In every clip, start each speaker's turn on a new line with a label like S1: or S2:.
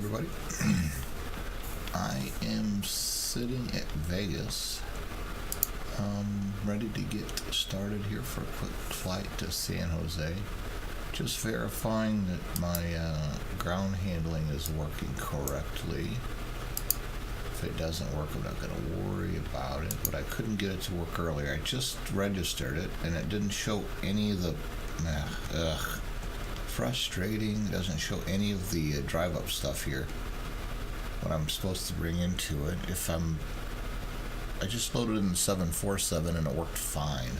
S1: everybody. I am sitting at Vegas, ready to get started here for a quick flight to San Jose. Just verifying that my ground handling is working correctly. If it doesn't work, I'm not going to worry about it, but I couldn't get it to work earlier. I just registered it, and it didn't show any of the... frustrating. It doesn't show any of the drive-up stuff here. What I'm supposed to bring into it. I just loaded in the 747 and it worked fine.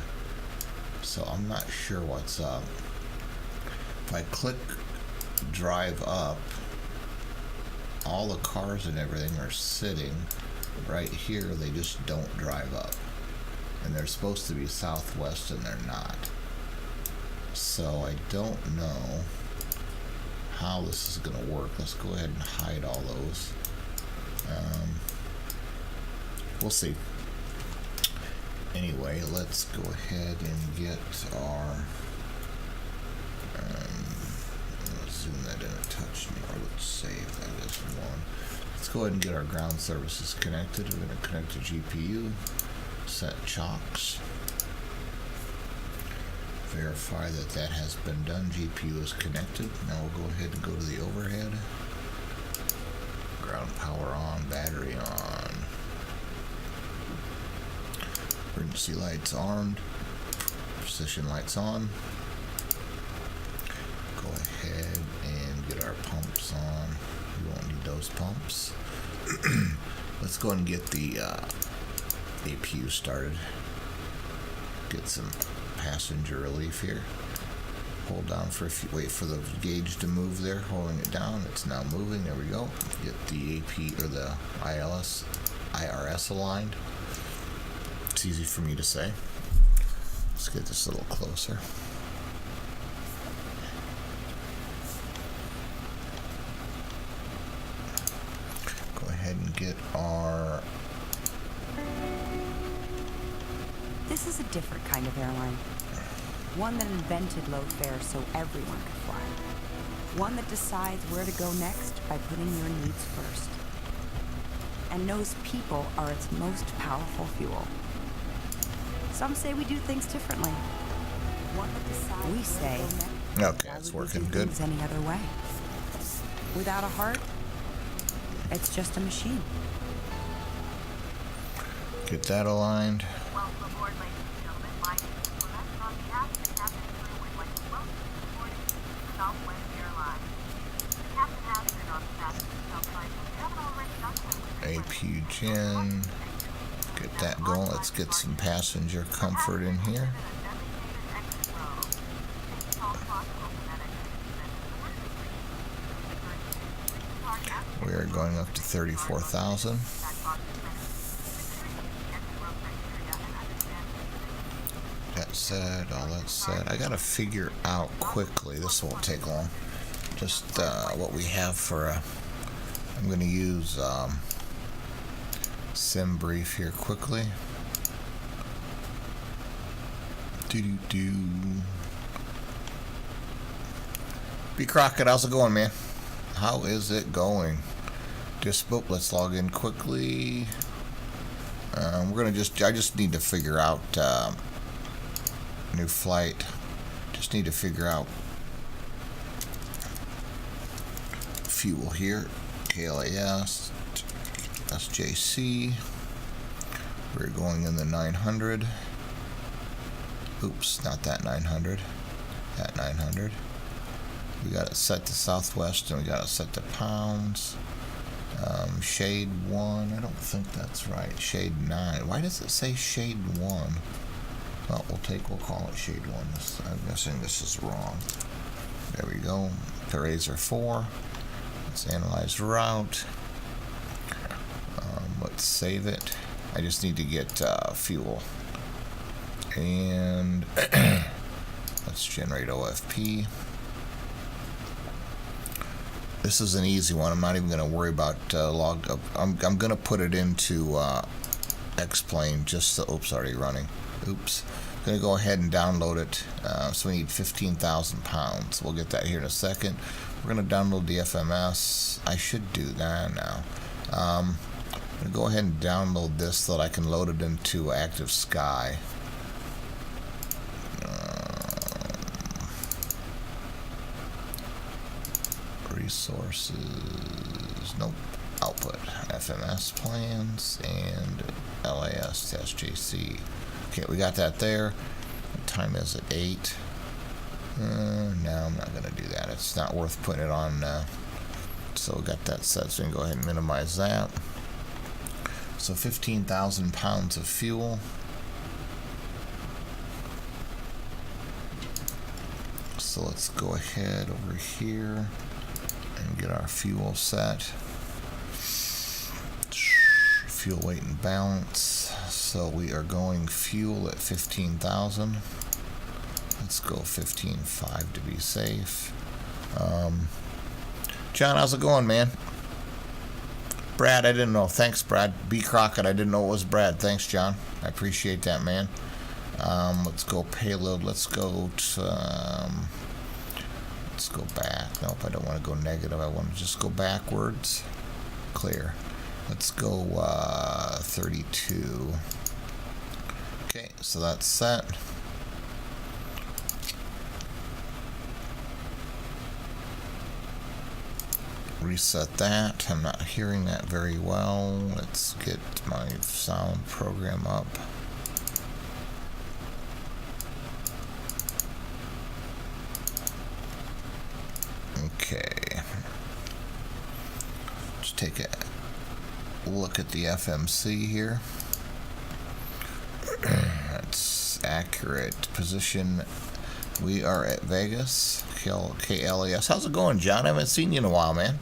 S1: So I'm not sure what's up. If I click drive up, all the cars and everything are sitting right here. They just don't drive up. And they're supposed to be southwest and they're not. So I don't know how this is going to work. Let's go ahead and hide all those. We'll see. Anyway, let's go ahead and get our... let's zoom that in a touch more. Let's save that as one. Let's go ahead and get our ground services connected. We're going to connect to GPU. Set chocks. Verify that that has been done. GPU is connected. Now we'll go ahead and go to the overhead. Ground power on, battery on. Emergency lights armed. Precision lights on. Go ahead and get our pumps on. We won't need those pumps. Let's go ahead and get the APU started. Get some passenger relief here. Hold down for a few, wait for the gauge to move there, holding it down. It's now moving. There we go. Get the AP or the IRS aligned. It's easy for me to say. Let's get this a little closer. Go ahead and get our...
S2: This is a different kind of airline. One that invented low fares so everyone could fly. One that decides where to go next by putting your needs first. And knows people are its most powerful fuel. Some say we do things differently. One that decides we say,
S1: okay, it's working good.
S2: Any other way. Without a heart, it's just a machine.
S1: Get that aligned. APU gen. Get that going. Let's get some passenger comfort in here. We are going up to 34,000. That said, all that said, I gotta figure out quickly. This won't take long. Just what we have for a. I'm gonna use sim brief here quickly. B Crockett, how's it going, man? How is it going? Let's log in quickly. We're gonna I just need to figure out new flight. Just need to figure out fuel here. KLAS, SJC. We're going in the 900. Oops, not that 900. That 900. We got it set to Southwest and we got it set to pounds. Shade 1. I don't think that's right. Shade 9. Why does it say shade 1? Well, we'll call it shade 1. I'm guessing this is wrong. There we go. Razor 4. Let's analyze route. Let's save it. I just need to get fuel. And let's generate OFP. This is an easy one. I'm not even going to worry about logged up. I'm going to put it into X-Plane just so... Oops, already running. Oops. I'm going to go ahead and download it. So we need 15,000 pounds. We'll get that here in a second. We're going to download the FMS. I should do that now. I'm going to go ahead and download this so that I can load it into Active Sky. Resources. Nope. Output. FMS plans and LAS SJC. Okay, we got that there. What time is it? 8. No, I'm not going to do that. It's not worth putting it on. So we got that set. So we can go ahead and minimize that. So 15,000 pounds of fuel. So let's go ahead over here and get our fuel set. Fuel weight and balance. So we are going fuel at 15,000. Let's go 15.5 to be safe. John, how's it going, man? Brad, I didn't know. Thanks, Brad. B. Crockett, I didn't know it was Brad. Thanks, John. I appreciate that, man. Let's go payload. Let's go to, let's go back. Nope, I don't want to go negative. I want to just go backwards. Clear. Let's go 32. Okay, so that's set. Reset that. I'm not hearing that very well. Let's get my sound program up. Okay. Let's take a look at the FMC here. That's accurate position. We are at Vegas, KLAS. How's it going, John? I haven't seen you in a while, man.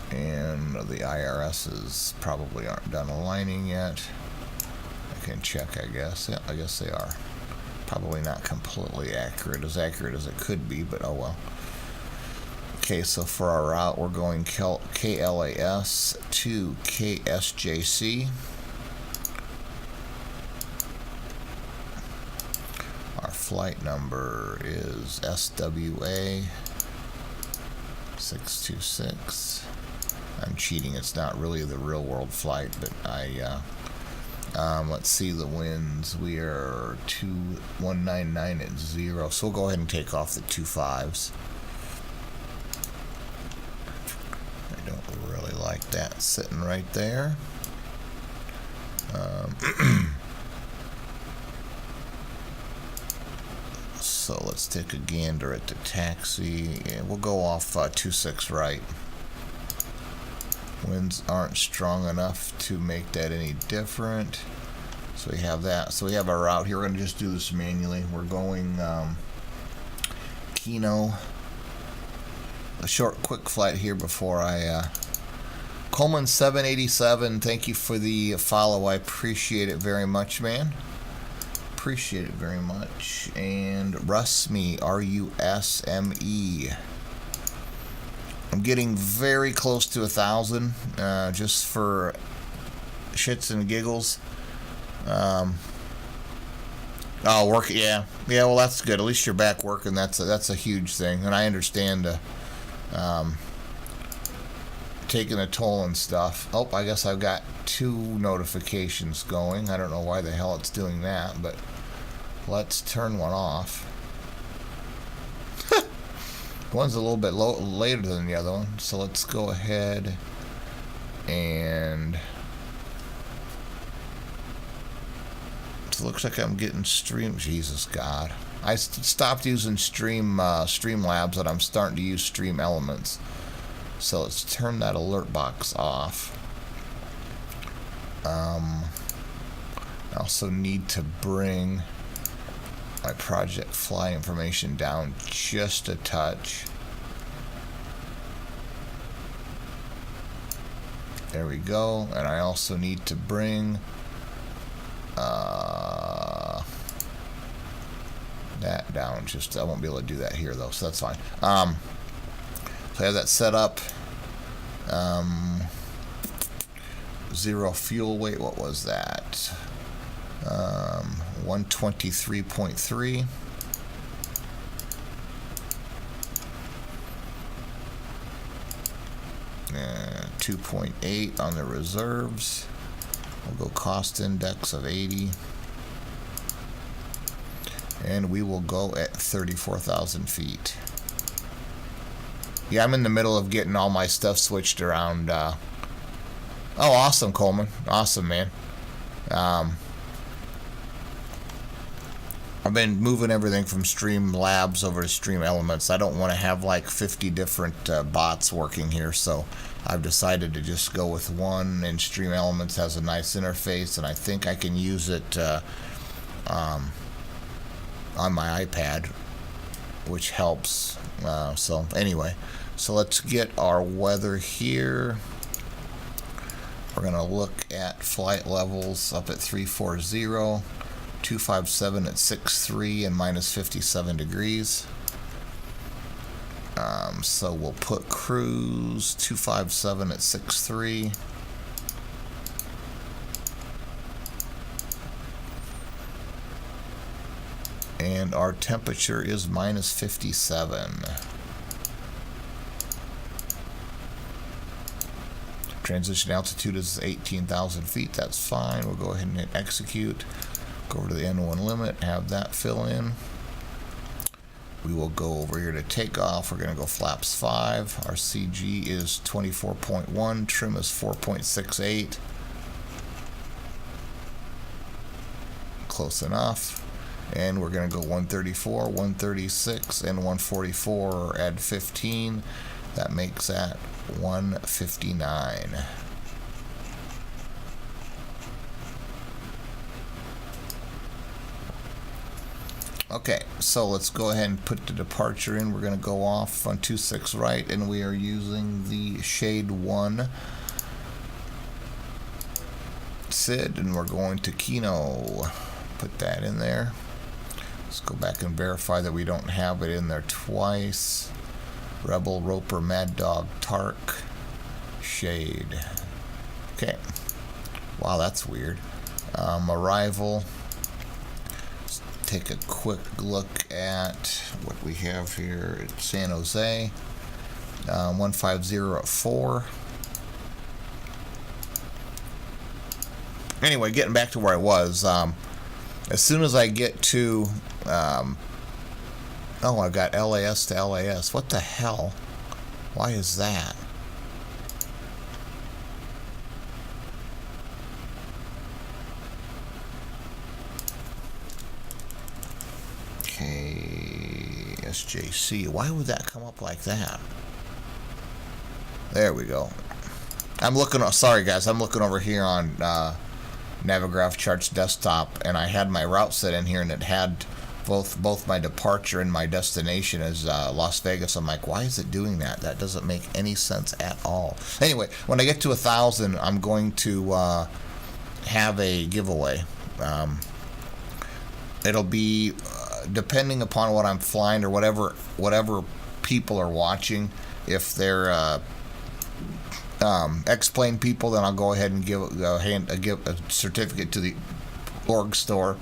S1: And the IRSs probably aren't done aligning yet. I can check, I guess. Yeah, I guess they are. Probably not completely accurate as it could be, but oh well. Okay, so for our route, we're going KLAS to KSJC. Our flight number is SWA 626. I'm cheating. It's not really the real world flight, but let's see the winds. We are 2199 at 0, so we'll go ahead and take off the 25s. I don't really like that sitting right there. So let's take a gander at the taxi. Yeah, we'll go off 26 right. Winds aren't strong enough to make that any different. So we have that. So we have our route here. We're going to just do this manually. We're going Kino. A short, quick flight here before I... Coleman 787, thank you for the follow. I appreciate it very much, man. Appreciate it very much. And Rusme, R-U-S-M-E. I'm getting very close to 1,000, just for shits and giggles. Oh, work, yeah. Yeah, well, that's good. At least you're back working. That's a huge thing. And I understand taking a toll and stuff. Oh, I guess I've got 2 notifications going. I don't know why the hell it's doing that, but let's turn one off. One's a little bit later than the other one, so let's go ahead and... It looks like I'm getting stream. Jesus God, I stopped using Streamlabs, and I'm starting to use Stream Elements. So let's turn that alert box off. I also need to bring my project fly information down just a touch. There we go. And I also need to bring that down. Just I won't be able to do that here though, so that's fine. So I have that set up. 0 fuel weight. What was that? 123.3. 2.8 on the reserves. We'll go cost index of 80. And we will go at 34,000 feet. Yeah, I'm in the middle of getting all my stuff switched around. Oh, awesome, Coleman. Awesome, man. I've been moving everything from Stream Labs over to Stream Elements. I don't want to have like 50 different bots working here, so I've decided to just go with one, and Stream Elements has a nice interface, and I think I can use it on my iPad, which helps. So anyway, so let's get our weather here. We're going to look at flight levels up at 340. 257 at 63 and minus 57 degrees. So we'll put cruise 257 at 63. And our temperature is minus 57. Transition altitude is 18,000 feet. That's fine. We'll go ahead and hit execute. Go over to the N1 limit, have that fill in. We will go over here to takeoff. We're going to go flaps 5. Our CG is 24.1. Trim is 4.68. Close enough. And we're going to go 134, 136, and 144. Add 15. That makes that 159. Okay, so let's go ahead and put the departure in. We're going to go off on 26 right, and we are using the Shade 1 SID, and we're going to Kino. Put that in there. Let's go back and verify that we don't have it in there twice. Rebel, Roper, Mad Dog, Tark, Shade. Okay. Wow, that's weird. Arrival. Take a quick look at what we have here at San Jose. 150 at 4. Anyway, getting back to where I was, as soon as I get to oh, I've got LAS to LAS. What the hell? Why is that? SJC. Why would that come up like that? There we go. I'm looking. Sorry, guys. I'm looking over here on Navigraph Charts desktop, and I had my route set in here, and it had both my departure and my destination as Las Vegas. I'm like, why is it doing that? That doesn't make any sense at all. Anyway, when I get to 1,000, I'm going to have a giveaway. It'll be depending upon what I'm flying or whatever people are watching. If they're X-Plane people, then I'll go ahead and give a certificate to the org store.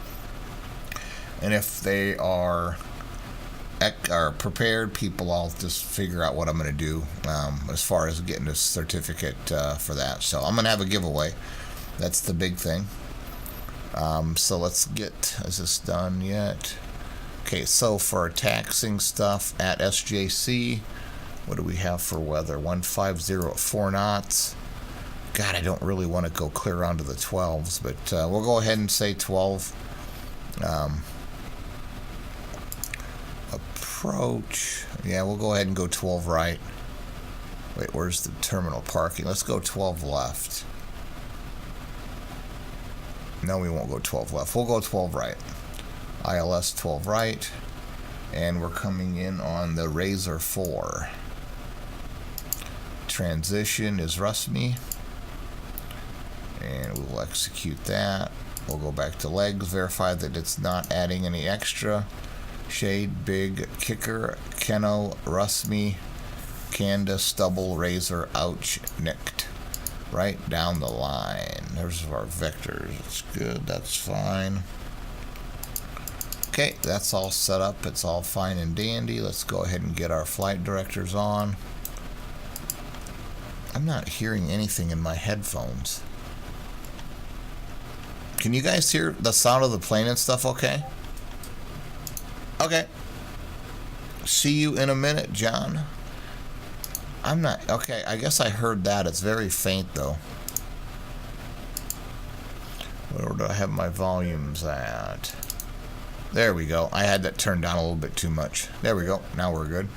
S1: And if they are prepared people, I'll just figure out what I'm going to do as far as getting a certificate for that. So I'm going to have a giveaway. That's the big thing. So let's get, is this done yet? Okay, so for our taxing stuff at SJC, what do we have for weather? 150 at 4 knots. God, I don't really want to go clear onto the 12s, but we'll go ahead and say 12. Approach. Yeah, we'll go ahead and go 12 right. Wait, where's the terminal parking? Let's go 12 left. No, we won't go 12 left. We'll go 12 right. ILS 12 right. And we're coming in on the Razor 4. Transition is Rusmy. And we'll execute that. We'll go back to legs, verify that it's not adding any extra. Shade, Big, Kicker, Keno, Rusmy, Candace, Stubble, Razor, Ouch, Nicked. right down the line. There's our vectors. It's good. That's fine. Okay, that's all set up. It's all fine and dandy. Let's go ahead and get our flight directors on. I'm not hearing anything in my headphones. Can you guys hear the sound of the plane and stuff okay? Okay. See you in a minute, John. I'm not... Okay, I guess I heard that. It's very faint, though. Where do I have my volumes at? There we go. I had that turned down a little bit too much. There we go. Now we're good.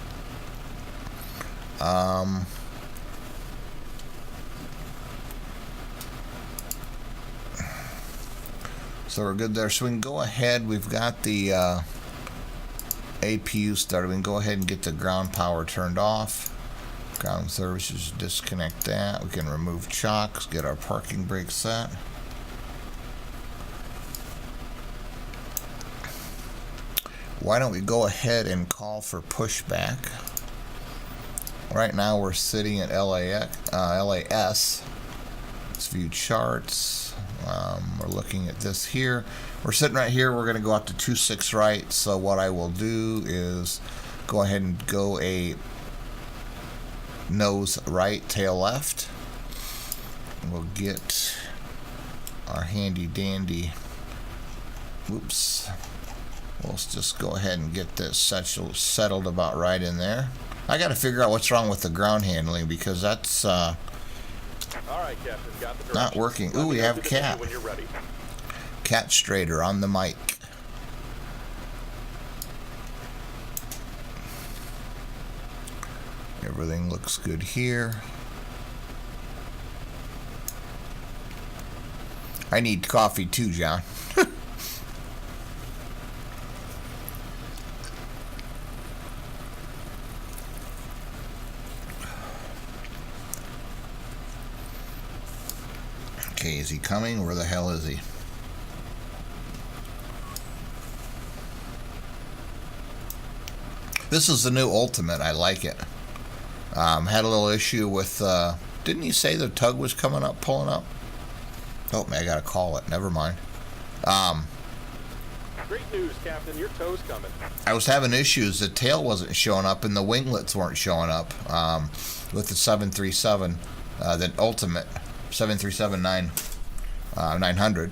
S1: So we're good there. So we can go ahead. We've got the APU started. We can go ahead and get the ground power turned off. Ground services, disconnect that. We can remove chocks, get our parking brake set. Why don't we go ahead and call for pushback? Right now we're sitting at LAS. Let's view charts. We're looking at this here. We're sitting right here. We're going to go out to 26 right. So what I will do is go ahead and go a nose right, tail left. We'll get our handy dandy. Oops. We'll just go ahead and get this settled about right in there. I got to figure out what's wrong with the ground handling because that's
S3: all right, Captain. Got the
S1: not working. Ooh, we have Cat.
S3: When you're ready.
S1: Cat Strader on the mic. Everything looks good here. I need coffee too, John. Okay, is he coming? Where the hell is he? This is the new Ultimate. I like it. Had a little issue with... didn't he say the tug was coming up, pulling up? Oh, man, I gotta call it. Never mind.
S3: Great news, Captain. Your tow's coming.
S1: I was having issues. The tail wasn't showing up and the winglets weren't showing up with the 737, the Ultimate 737-900.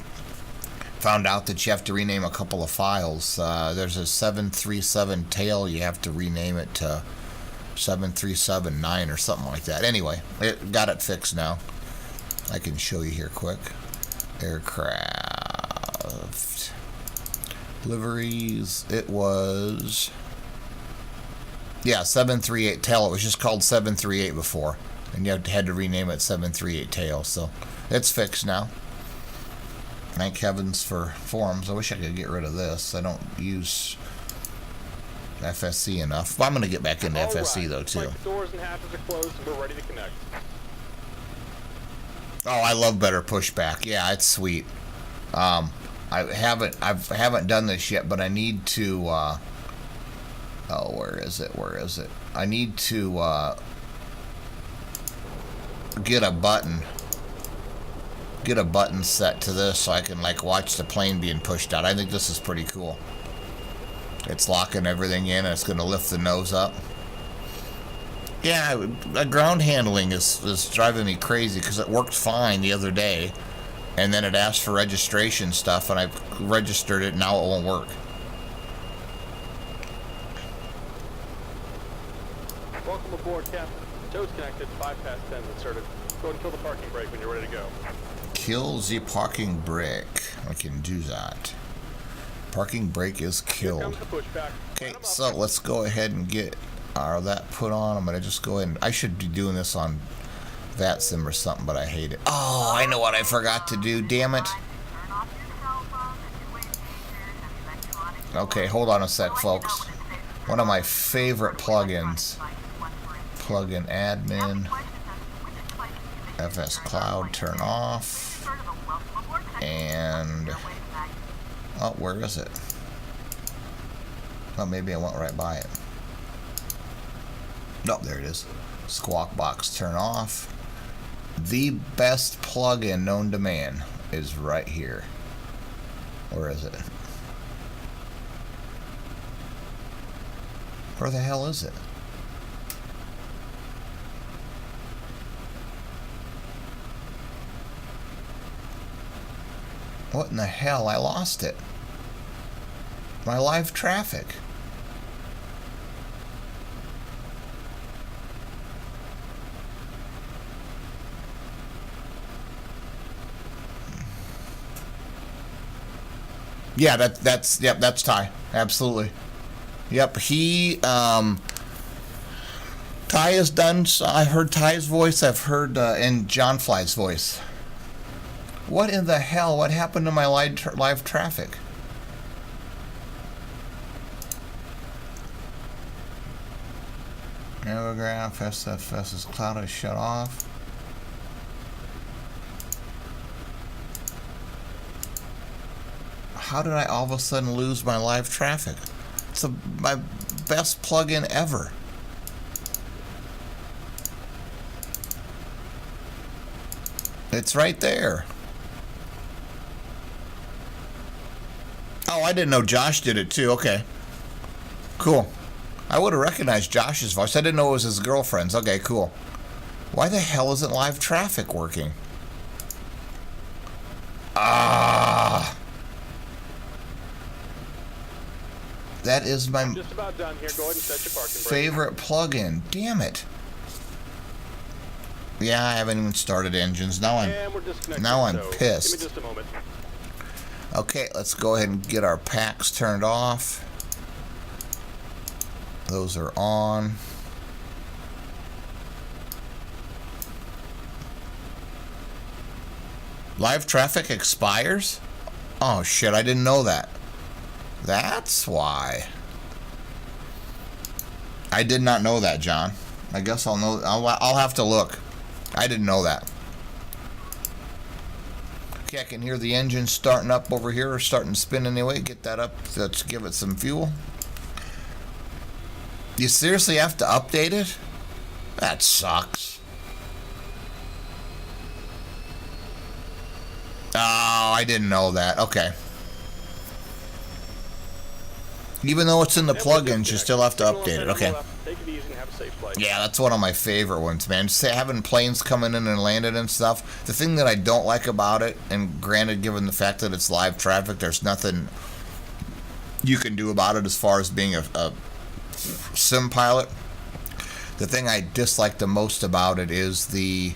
S1: Found out that you have to rename a couple of files. There's a 737 tail. You have to rename it to 737-9 or something like that. Anyway, it got it fixed now. I can show you here quick. Aircraft liveries. It was 738 tail. It was just called 738 before, and you had to rename it 738 tail. So it's fixed now. Thank heavens for forums. I wish I could get rid of this. I don't use FSC enough. But I'm going to get back into FSC though too.
S3: The doors and hatches are closed and we're ready to connect.
S1: Oh, I love better pushback. Yeah, it's sweet. I haven't done this yet, but I need to. Where is it? I need to get a button set to this so I can watch the plane being pushed out. I think this is pretty cool. It's locking everything in and it's going to lift the nose up. Yeah, ground handling is driving me crazy because it worked fine the other day and then it asked for registration stuff and I've registered it and now it won't work.
S3: Welcome aboard, Captain. Tow's connected. 5 past 10 inserted. Go and kill the parking brake when you're ready to go.
S1: Kill the parking brake. I can do that. Parking brake is killed. Okay, so let's go ahead and get that put on. I'm going to just go ahead and... I should be doing this on VATSIM or something, but I hate it. Oh, I know what I forgot to do. Damn it. Okay, hold on a sec, folks. One of my favorite plugins. Plugin admin. FS Cloud, turn off. And... oh, where is it? Oh, maybe I went right by it. Nope, there it is. Squawk box, turn off. The best plug-in known to man is right here. Where is it? Where the hell is it? What in the hell? I lost it. My live traffic. Yeah, that's Ty. Absolutely. Yep, Ty has done. I've heard Ty's voice. I've heard and John Fly's voice. What in the hell? What happened to my live traffic? Navigraph SFS is cloud. Shut off. How did I all of a sudden lose my live traffic? It's my best plugin ever. It's right there. Oh, I didn't know Josh did it too. Okay. Cool. I would have recognized Josh's voice. I didn't know it was his girlfriend's. Okay, cool. Why the hell isn't live traffic working? Ah. That is my
S3: just about done here. Go ahead and set your parking brake.
S1: Favorite plug-in. Damn it. Yeah, I haven't even started engines. Now I'm pissed.
S3: Give me just a moment.
S1: Okay, let's go ahead and get our packs turned off. Those are on. Live traffic expires? Oh shit, I didn't know that. That's why. I did not know that, John. I guess I'll know. I'll have to look. I didn't know that. Okay, I can hear the engine starting up over here, or starting to spin anyway. Get that up. Let's give it some fuel. You seriously have to update it? That sucks. Oh, I didn't know that. Okay. Even though it's in the plugins, you still have to update it. Okay.
S3: Take it easy and have a safe flight.
S1: Yeah, that's one of my favorite ones, man. Just having planes coming in and landing and stuff. The thing that I don't like about it, and granted, given the fact that it's live traffic, there's nothing you can do about it as far as being a sim pilot. The thing I dislike the most about it is the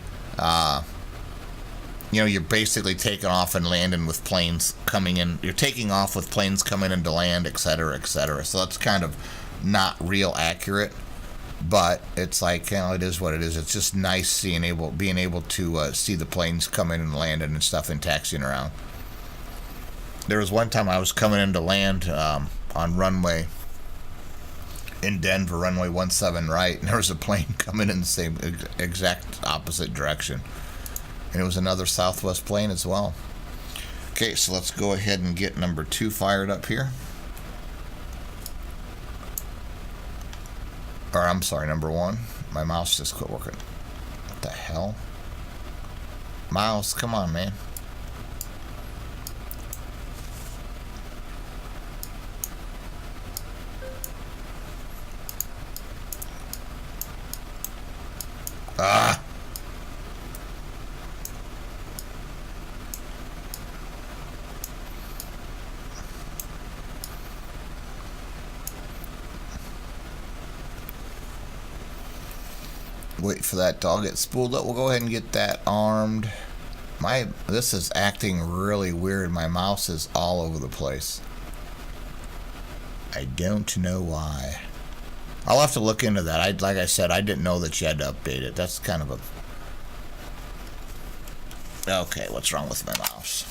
S1: you're basically taking off and landing with planes coming in. You're taking off with planes coming in to land, etc., etc. So that's kind of not real accurate, but it's like, it is what it is. It's just nice being able to see the planes coming and landing and stuff and taxiing around. There was one time I was coming in to land on runway in Denver, runway 17 right, and there was a plane coming in the same exact opposite direction. And it was another Southwest plane as well. Okay, so let's go ahead and get number 2 fired up here. Or, I'm sorry, number 1. My mouse just quit working. What the hell? Mouse, come on, man. Ah! Wait for that dog get spooled up. We'll go ahead and get that armed. This is acting really weird. My mouse is all over the place. I don't know why. I'll have to look into that. Like I said, I didn't know that you had to update it. That's kind of a... Okay, what's wrong with my mouse?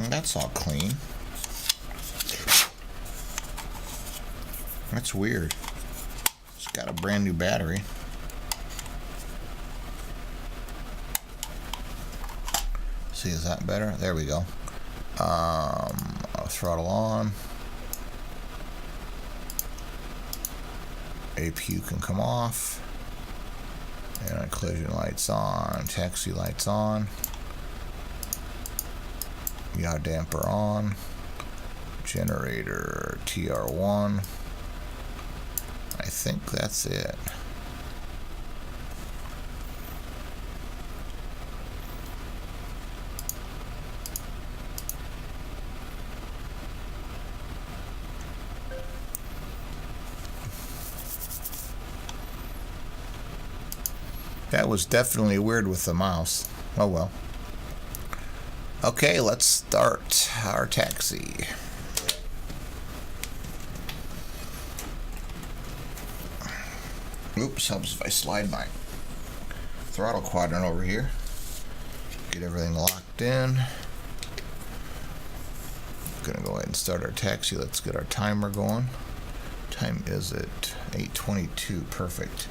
S1: That's all clean. That's weird. It's got a brand new battery. See, is that better? There we go. I'll throttle on. APU can come off. And our collision lights on, taxi lights on. Yaw damper on. Generator TR1. I think that's it. That was definitely weird with the mouse. Oh well. Okay, let's start our taxi. Oops, helps if I slide my throttle quadrant over here. Get everything locked in. Gonna go ahead and start our taxi. Let's get our timer going. Time is at 8:22. Perfect.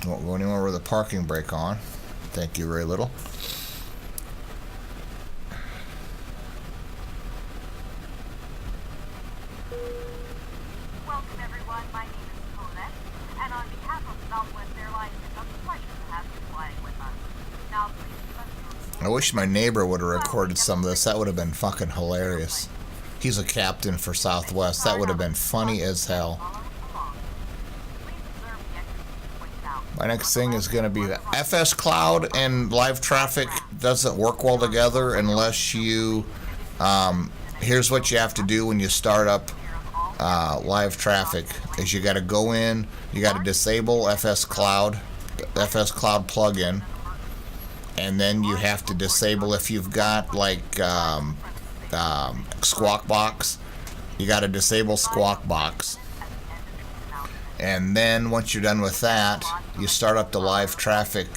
S1: Won't go anywhere with a parking brake on. Thank you very little.
S4: Welcome everyone, my name is Colette, and on behalf of Southwest Airlines, it's a pleasure to have you flying with us. Now please give us your...
S1: I wish my neighbor would have recorded some of this. That would have been fucking hilarious. He's a captain for Southwest. That would have been funny as hell. My next thing is going to be the FS Cloud and live traffic doesn't work well together unless you, here's what you have to do when you start up live traffic is you got to go in, you got to disable FS Cloud plugin, and then you have to disable if you've got like Squawk Box, you got to disable Squawk Box. And then once you're done with that, you start up the live traffic.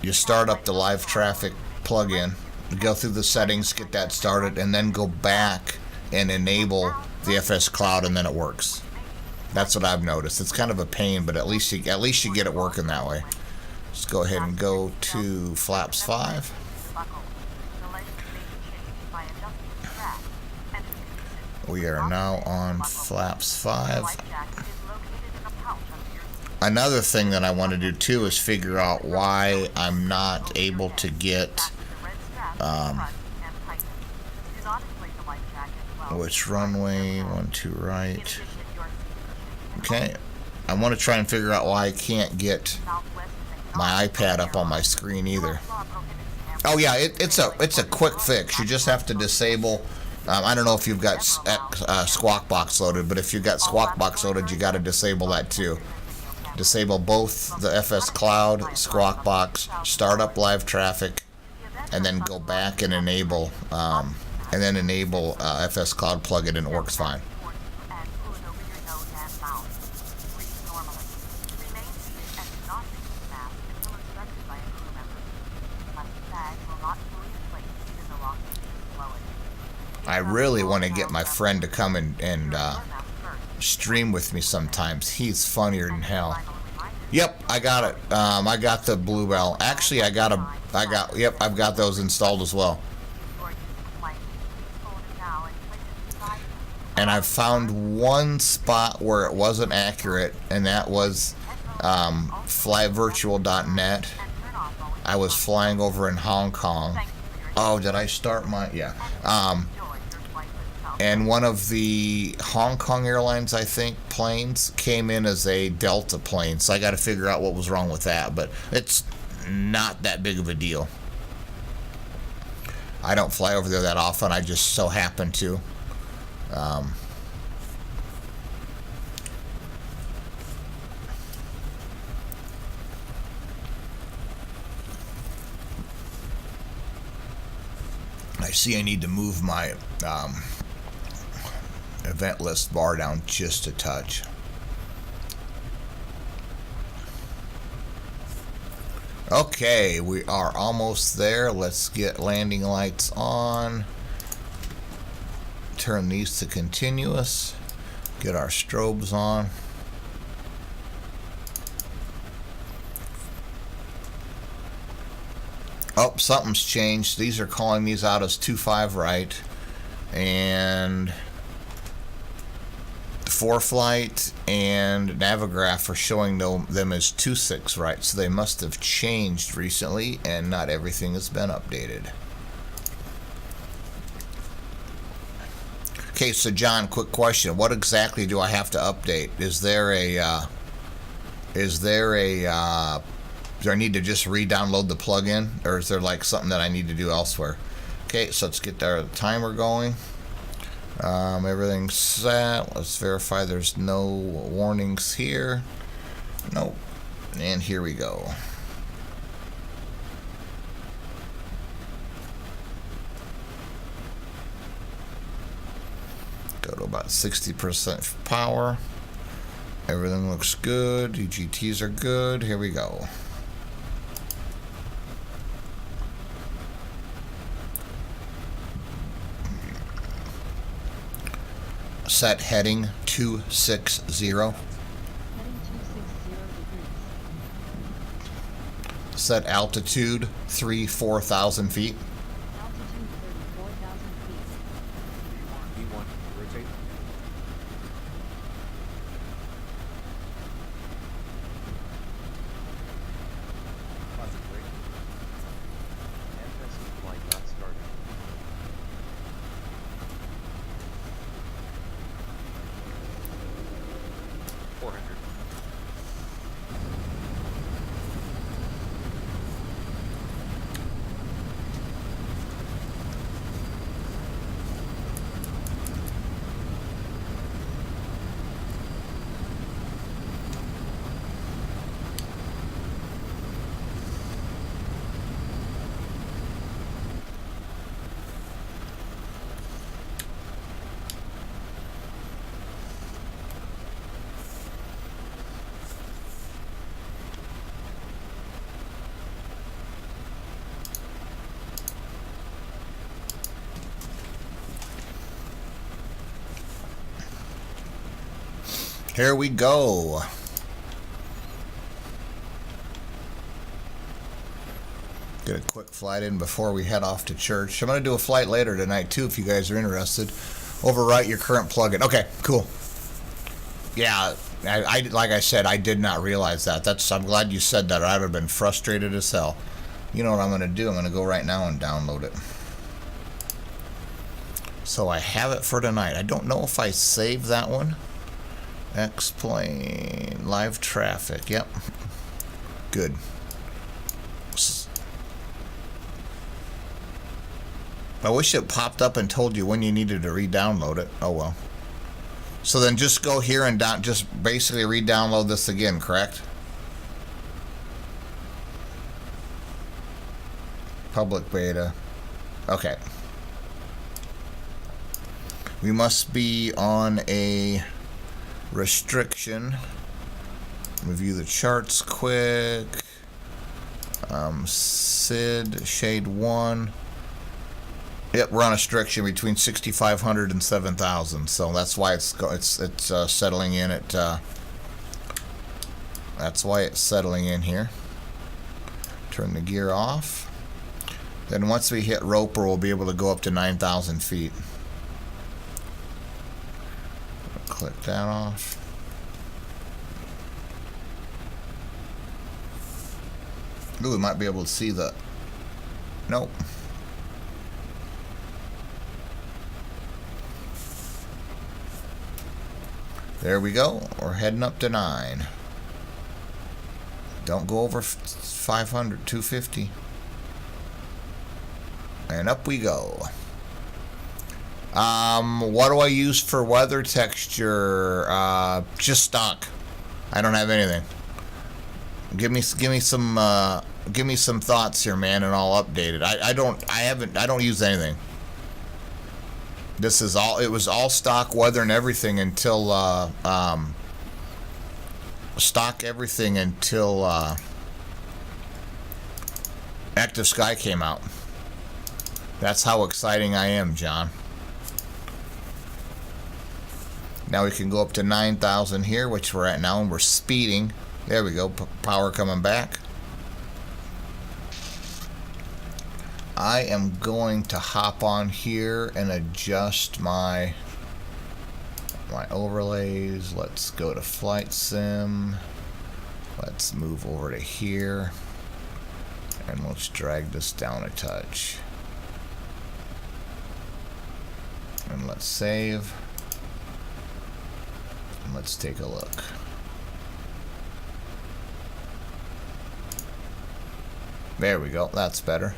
S1: You start up the live traffic plugin. Go through the settings, get that started, and then go back and enable the FS Cloud, and then it works. That's what I've noticed. It's kind of a pain, but at least you get it working that way. Let's go ahead and go to Flaps 5. We are now on Flaps 5. Another thing that I want to do too is figure out why I'm not able to get which runway, 12 right. Okay, I want to try and figure out why I can't get my iPad up on my screen either. Oh yeah, it's a quick fix. You just have to disable. I don't know if you've got Squawk Box loaded, but if you've got Squawk Box loaded, you got to disable that too. Disable both the FS Cloud, Squawk Box, start up live traffic, and then go back and enable, FS Cloud plugin, and it works fine. I really want to get my friend to come and stream with me sometimes. He's funnier than hell. Yep, I got it. I got the Bluebell. Actually, I've got those installed as well. And I found one spot where it wasn't accurate, and that was flyvirtual.net. I was flying over in Hong Kong. Oh, did I start my... Yeah. And one of the Hong Kong Airlines, I think, planes came in as a Delta plane. So I got to figure out what was wrong with that. But it's not that big of a deal. I don't fly over there that often. I just so happen to. I see I need to move my event list bar down just a touch. Okay, we are almost there. Let's get landing lights on. Turn these to continuous. Get our strobes on. Oh, something's changed. These are calling these out as 2.5 right. And 4Flight and Navigraph are showing them as 2.6 right. So they must have changed recently, and not everything has been updated. Okay, so John, quick question. What exactly do I have to update? Do I need to just re-download the plugin, or is there like something that I need to do elsewhere? Okay, so let's get our timer going. Everything's set. Let's verify there's no warnings here. Nope. And here we go. Go to about 60% power. Everything looks good. EGTs are good. Here we go. Set heading 260.
S5: Heading 260 degrees.
S1: Set altitude 4,000 feet.
S5: Altitude 34,000 feet.
S3: V1, rotate. Positive brake. Manifest flight not started. 400.
S1: Here we go. Get a quick flight in before we head off to church. I'm going to do a flight later tonight too if you guys are interested. Overwrite your current plugin. Okay, cool. Yeah, I like I said, I did not realize that. I'm glad you said that, or I'd have been frustrated as hell. You know what I'm going to do? I'm going to go right now and download it. So I have it for tonight. I don't know if I saved that one. Explain live traffic. Yep. Good. I wish it popped up and told you when you needed to re-download it. Oh well. So then just go here and just basically re-download this again, correct? Public beta. Okay. We must be on a restriction. Review the charts quick. SID shade 1. Yep, we're on a restriction between 6,500 and 7,000, so that's why it's settling in at. That's why it's settling in here. Turn the gear off. Then once we hit Roper, we'll be able to go up to 9,000 feet. Click that off. Ooh, we might be able to see the. Nope. There we go. We're heading up to 9. Don't go over 500, 250. And up we go. What do I use for weather texture? Just stock. I don't have anything. Give me some thoughts here, man, and I'll update it. I don't use anything. This is all. It was all stock weather and everything until stock everything until Active Sky came out. That's how exciting I am, John. Now we can go up to 9,000 here, which we're at now, and we're speeding. There we go. Power coming back. I am going to hop on here and adjust my overlays. Let's go to flight sim. Let's move over to here and let's drag this down a touch. And let's save. And let's take a look. There we go. That's better.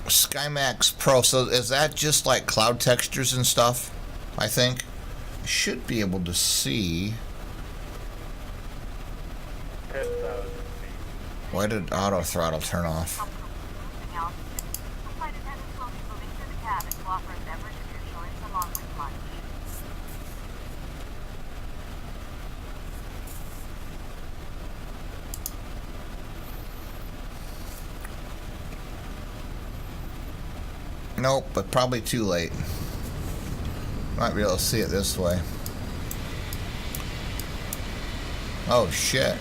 S1: SkyMax Pro. So is that just like cloud textures and stuff? I think. I should be able to see.
S3: 10,000 feet.
S1: Why did auto throttle turn off?
S4: Moving altitude. The flight attendants will be moving through the cabin to offer a beverage of your choice along with lunch.
S1: Nope, but probably too late. Might be able to see it this way. Oh shit.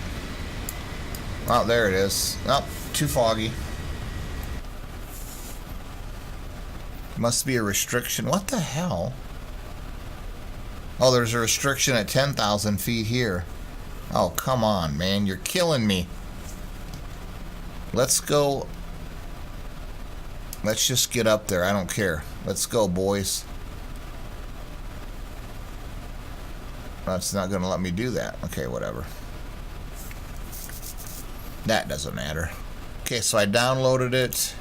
S1: Oh, there it is. Oh, too foggy. Must be a restriction. What the hell? Oh, there's a restriction at 10,000 feet here. Oh, come on, man. You're killing me. Let's go. Let's just get up there. I don't care. Let's go, boys. That's not going to let me do that. Okay, whatever. That doesn't matter. Okay, so I downloaded it.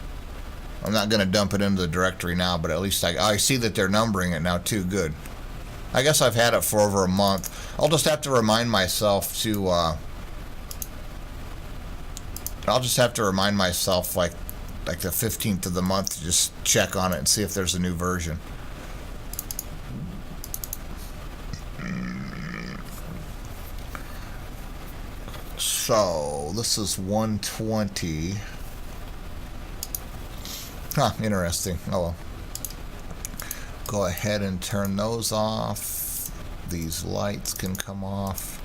S1: I'm not going to dump it into the directory now, but at least I see that they're numbering it now too. Good. I guess I've had it for over a month. I'll just have to remind myself to I'll just have to remind myself like the 15th of the month to just check on it and see if there's a new version. So this is 120. Huh, interesting. Oh well. Go ahead and turn those off. These lights can come off.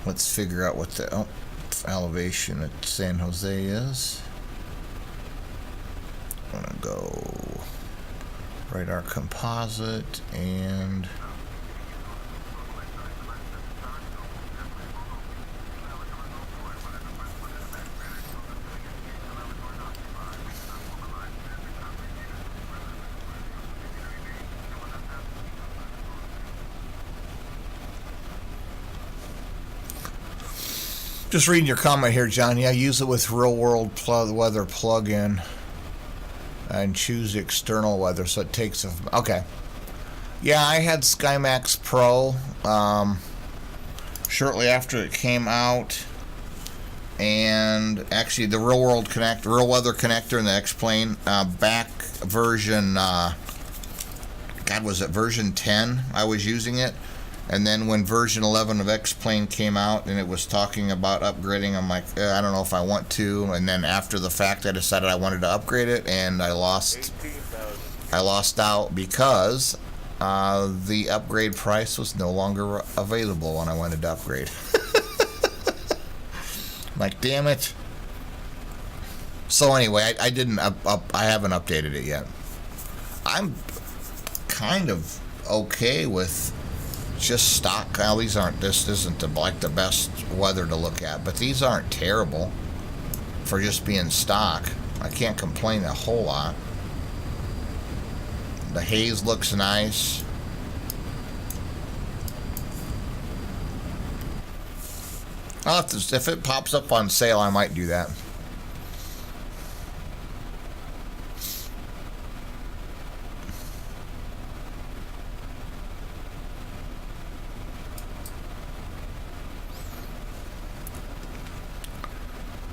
S1: Let's figure out what the elevation at San Jose is. I'm gonna go radar composite and just reading your comment here, John. Yeah, use it with real world weather plug-in and choose external weather so it takes a... Okay. Yeah, I had SkyMax Pro shortly after it came out, and actually the real weather connector in the X-Plane back version God, was it version 10 I was using it. And then when version 11 of X-Plane came out and it was talking about upgrading, I'm like, I don't know if I want to. And then after the fact, I decided I wanted to upgrade it, and I lost out because the upgrade price was no longer available when I wanted to upgrade. Like, damn it. So anyway, I didn't I haven't updated it yet. I'm kind of okay with just stock. Well, this isn't the best weather to look at, but these aren't terrible for just being stock. I can't complain a whole lot. The haze looks nice. I'll have to, if it pops up on sale, I might do that.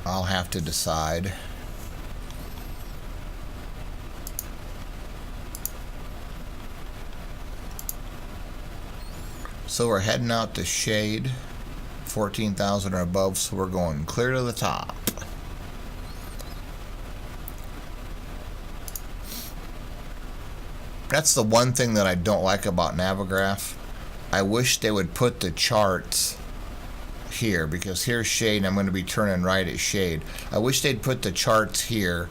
S1: I'll have to decide. So we're heading out to Shade 14,000 or above, so we're going clear to the top. That's the one thing that I don't like about Navigraph. I wish they would put the charts here, because here's shade and I'm going to be turning right at shade. I wish they'd put the charts here.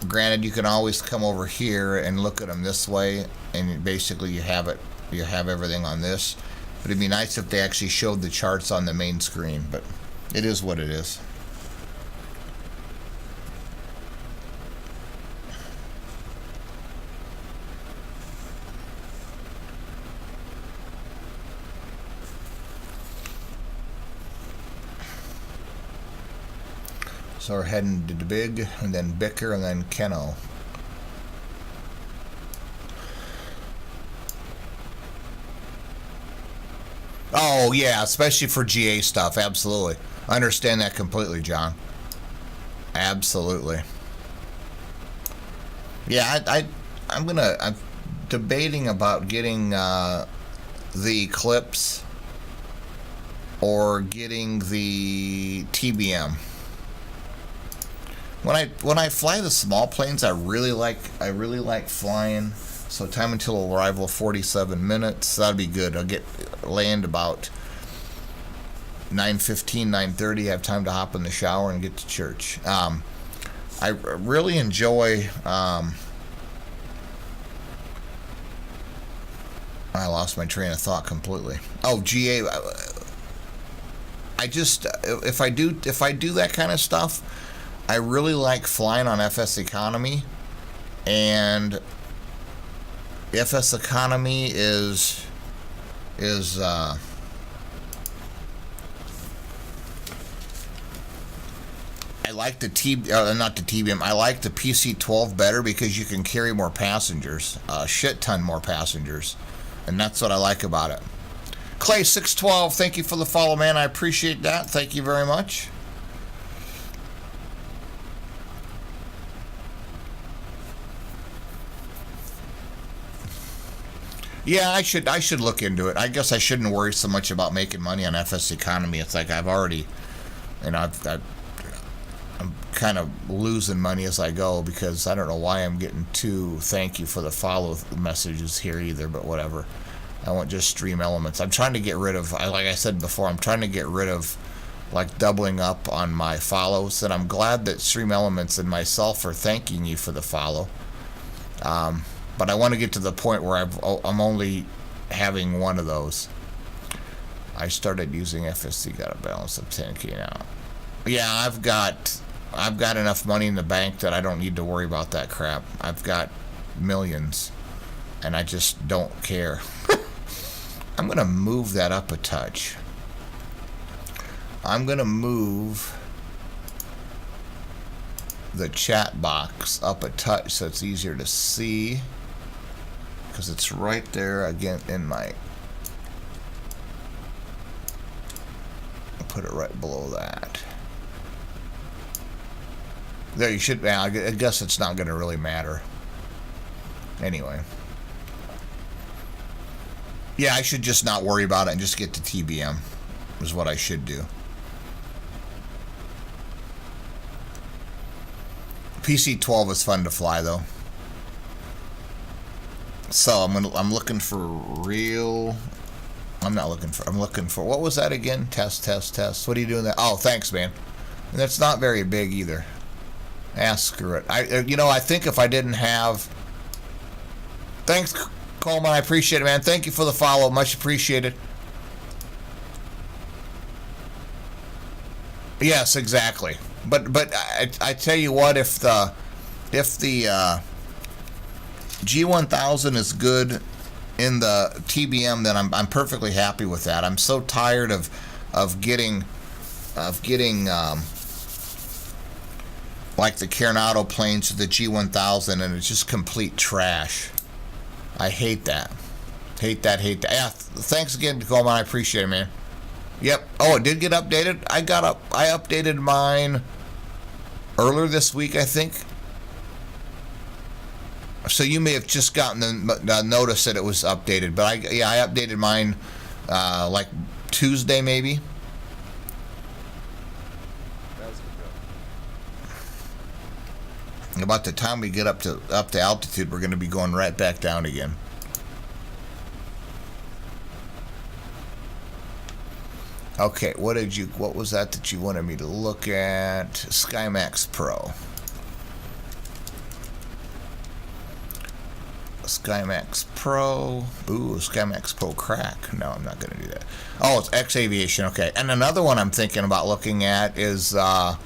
S1: Granted, you can always come over here and look at them this way, and basically you have everything on this. But it'd be nice if they actually showed the charts on the main screen, but it is what it is. So we're heading to the Big, and then Bicker, and then Keno. Oh, yeah, especially for GA stuff. Absolutely. I understand that completely, John. Absolutely. Yeah, I'm debating about getting the Eclipse or getting the TBM. When I fly the small planes, I really like flying. So time until arrival 47 minutes. That'd be good. I'll land about 9:15, 9:30. Have time to hop in the shower and get to church. I really enjoy. I lost my train of thought completely. Oh, GA. I just if I do that kind of stuff, I really like flying on FS Economy, and FS Economy is I like the not the TBM. I like the PC-12 better because you can carry more passengers, a shit ton more passengers, and that's what I like about it. Clay 612, thank you for the follow, man. I appreciate that. Thank you very much. Yeah, I should look into it. I guess I shouldn't worry so much about making money on FS Economy. It's like I've already, I'm kind of losing money as I go, because I don't know why I'm getting two thank you for the follow messages here either, but whatever. I want just Stream Elements. I'm trying to get rid of, like I said before, I'm trying to get rid of like doubling up on my follows, and I'm glad that Stream Elements and myself are thanking you for the follow. But I want to get to the point where I'm only having one of those. I started using FSC, got a balance of 10K now. Yeah, I've got enough money in the bank that I don't need to worry about that crap. I've got millions, and I just don't care. I'm gonna move that up a touch. I'm gonna move the chat box up a touch so it's easier to see, because it's right there again in my, I'll put it right below that. There, you should. I guess it's not going to really matter anyway. Yeah, I should just not worry about it and just get to TBM is what I should do. PC-12 is fun to fly though. So I'm looking for real. I'm looking for what was that again? Test. What are you doing there? Oh, thanks, man. And that's not very big either. Screw it. I think if I didn't have. Thanks, Coleman. I appreciate it, man. Thank you for the follow. Much appreciated. Yes, exactly. But I tell you what, if the G1000 is good in the TBM, then I'm perfectly happy with that. I'm so tired of getting like the Coronado planes to the G1000, and it's just complete trash. I hate that. Hate that. Yeah, thanks again, Coleman. I appreciate it, man. Yep. Oh, it did get updated. I updated mine earlier this week, I think. So you may have just gotten the notice that it was updated, but I updated mine like Tuesday maybe. about the time we get up to altitude, we're going to be going right back down again. Okay, what was that you wanted me to look at? SkyMax Pro. SkyMax Pro. Ooh, SkyMax Pro crack. No, I'm not going to do that. Oh, it's X Aviation. Okay. And another one I'm thinking about looking at is the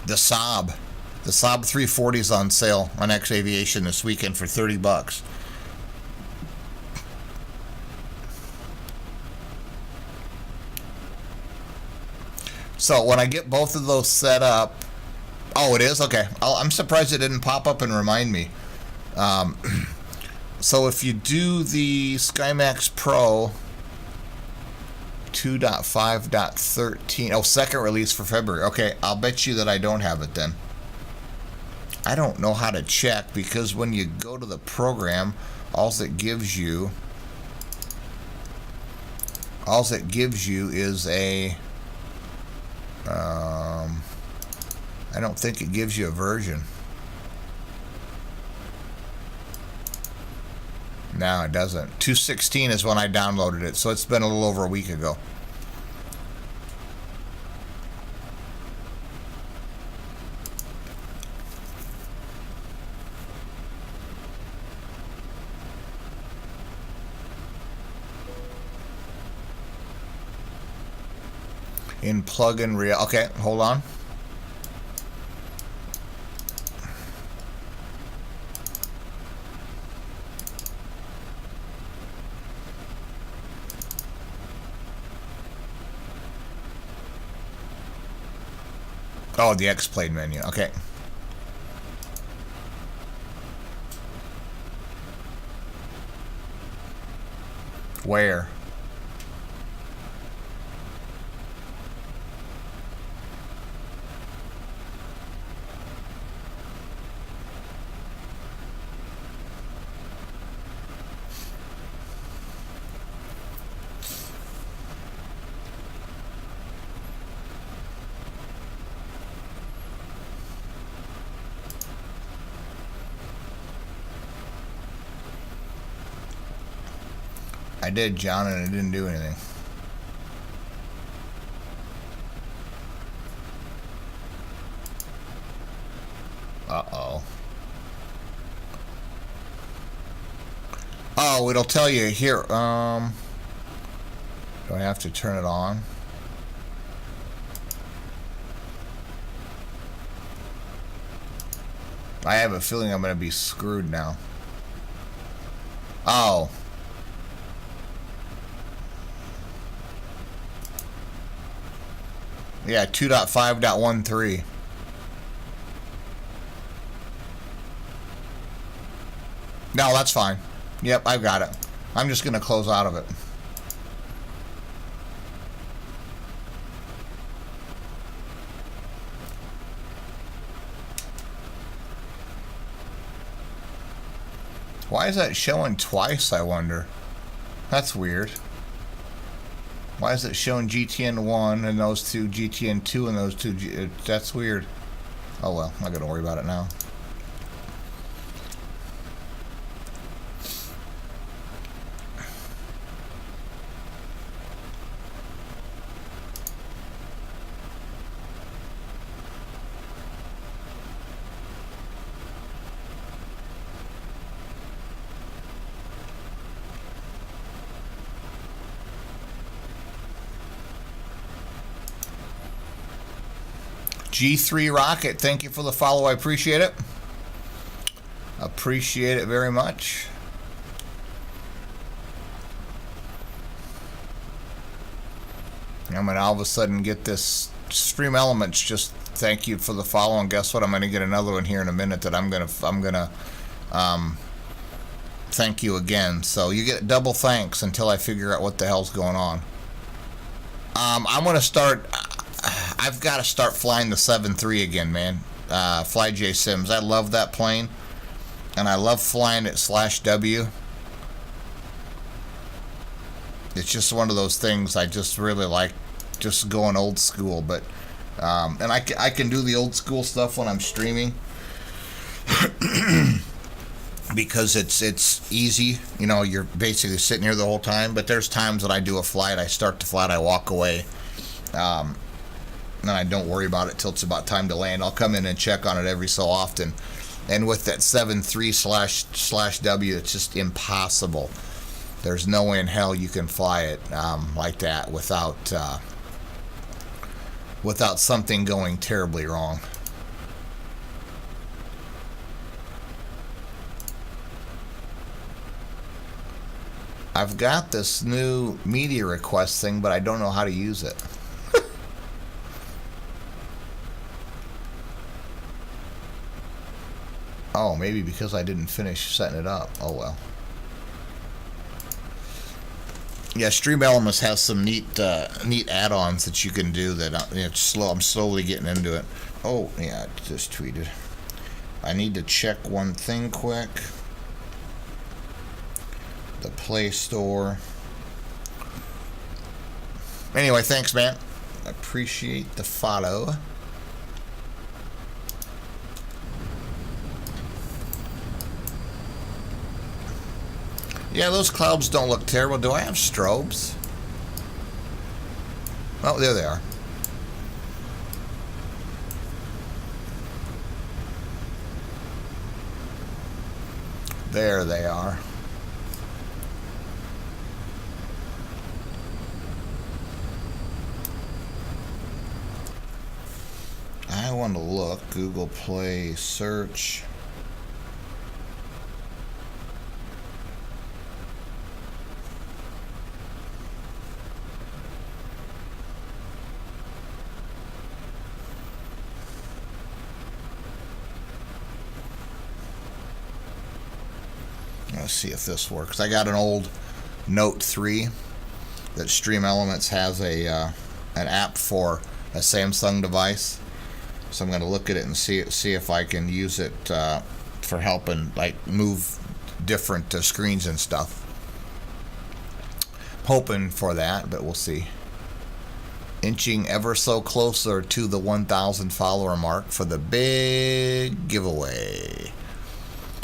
S1: Saab. The Saab 340 is on sale on X Aviation this weekend for $30. So when I get both of those set up, oh, it is? Okay. I'm surprised it didn't pop up and remind me. So if you do the SkyMax Pro 2.5.13, oh, second release for February. Okay, I'll bet you that I don't have it then. I don't know how to check, because when you go to the program, all it gives you is a I don't think it gives you a version. No, it doesn't. 2.16 is when I downloaded it, so it's been a little over a week ago. In plug-in real. Okay, hold on. Oh, the X-Plane menu. Okay. Where? I did, John, and it didn't do anything. Uh-oh. Oh, it'll tell you here. Do I have to turn it on? I have a feeling I'm going to be screwed now. Oh. Yeah, 2.5.13. No, that's fine. Yep, I've got it. I'm just going to close out of it. Why is that showing twice, I wonder? That's weird. Why is it showing GTN 1 and those two GTN 2 and those two that's weird. Oh well, I'm not going to worry about it now. G3 Rocket, thank you for the follow. I appreciate it. Appreciate it very much. I'm gonna all of a sudden get this Stream Elements. Just thank you for the follow, and guess what? I'm gonna get another one here in a minute that I'm gonna thank you again. So you get double thanks until I figure out what the hell's going on. I'm gonna start. I've got to start flying the 7.3 again, man. Fly J Sims. I love that plane, and I love flying it /W. It's just one of those things I just really like, just going old school. But And I can do the old school stuff when I'm streaming because it's easy. You know, you're basically sitting here the whole time. But there's times that I do a flight, I start the flight, I walk away, and I don't worry about it till it's about time to land. I'll come in and check on it every so often. And with that 7.3//W, it's just impossible. There's no way in hell you can fly it like that without something going terribly wrong. I've got this new media request thing, but I don't know how to use it. Oh, maybe because I didn't finish setting it up. Oh well. Yeah, Stream Elements has some neat add-ons that you can do that I'm slowly getting into it. Oh, yeah, I just tweeted. I need to check one thing quick. The Play Store. Anyway, thanks, man. I appreciate the follow. Yeah, those clouds don't look terrible. Do I have strobes? Oh, there they are. There they are. I want to look. Google Play search. Let's see if this works. I got an old Note 3 that Stream Elements has an app for a Samsung device. So I'm going to look at it and see if I can use it for helping like move different screens and stuff. Hoping for that, but we'll see. Inching ever so closer to the 1,000 follower mark for the big giveaway.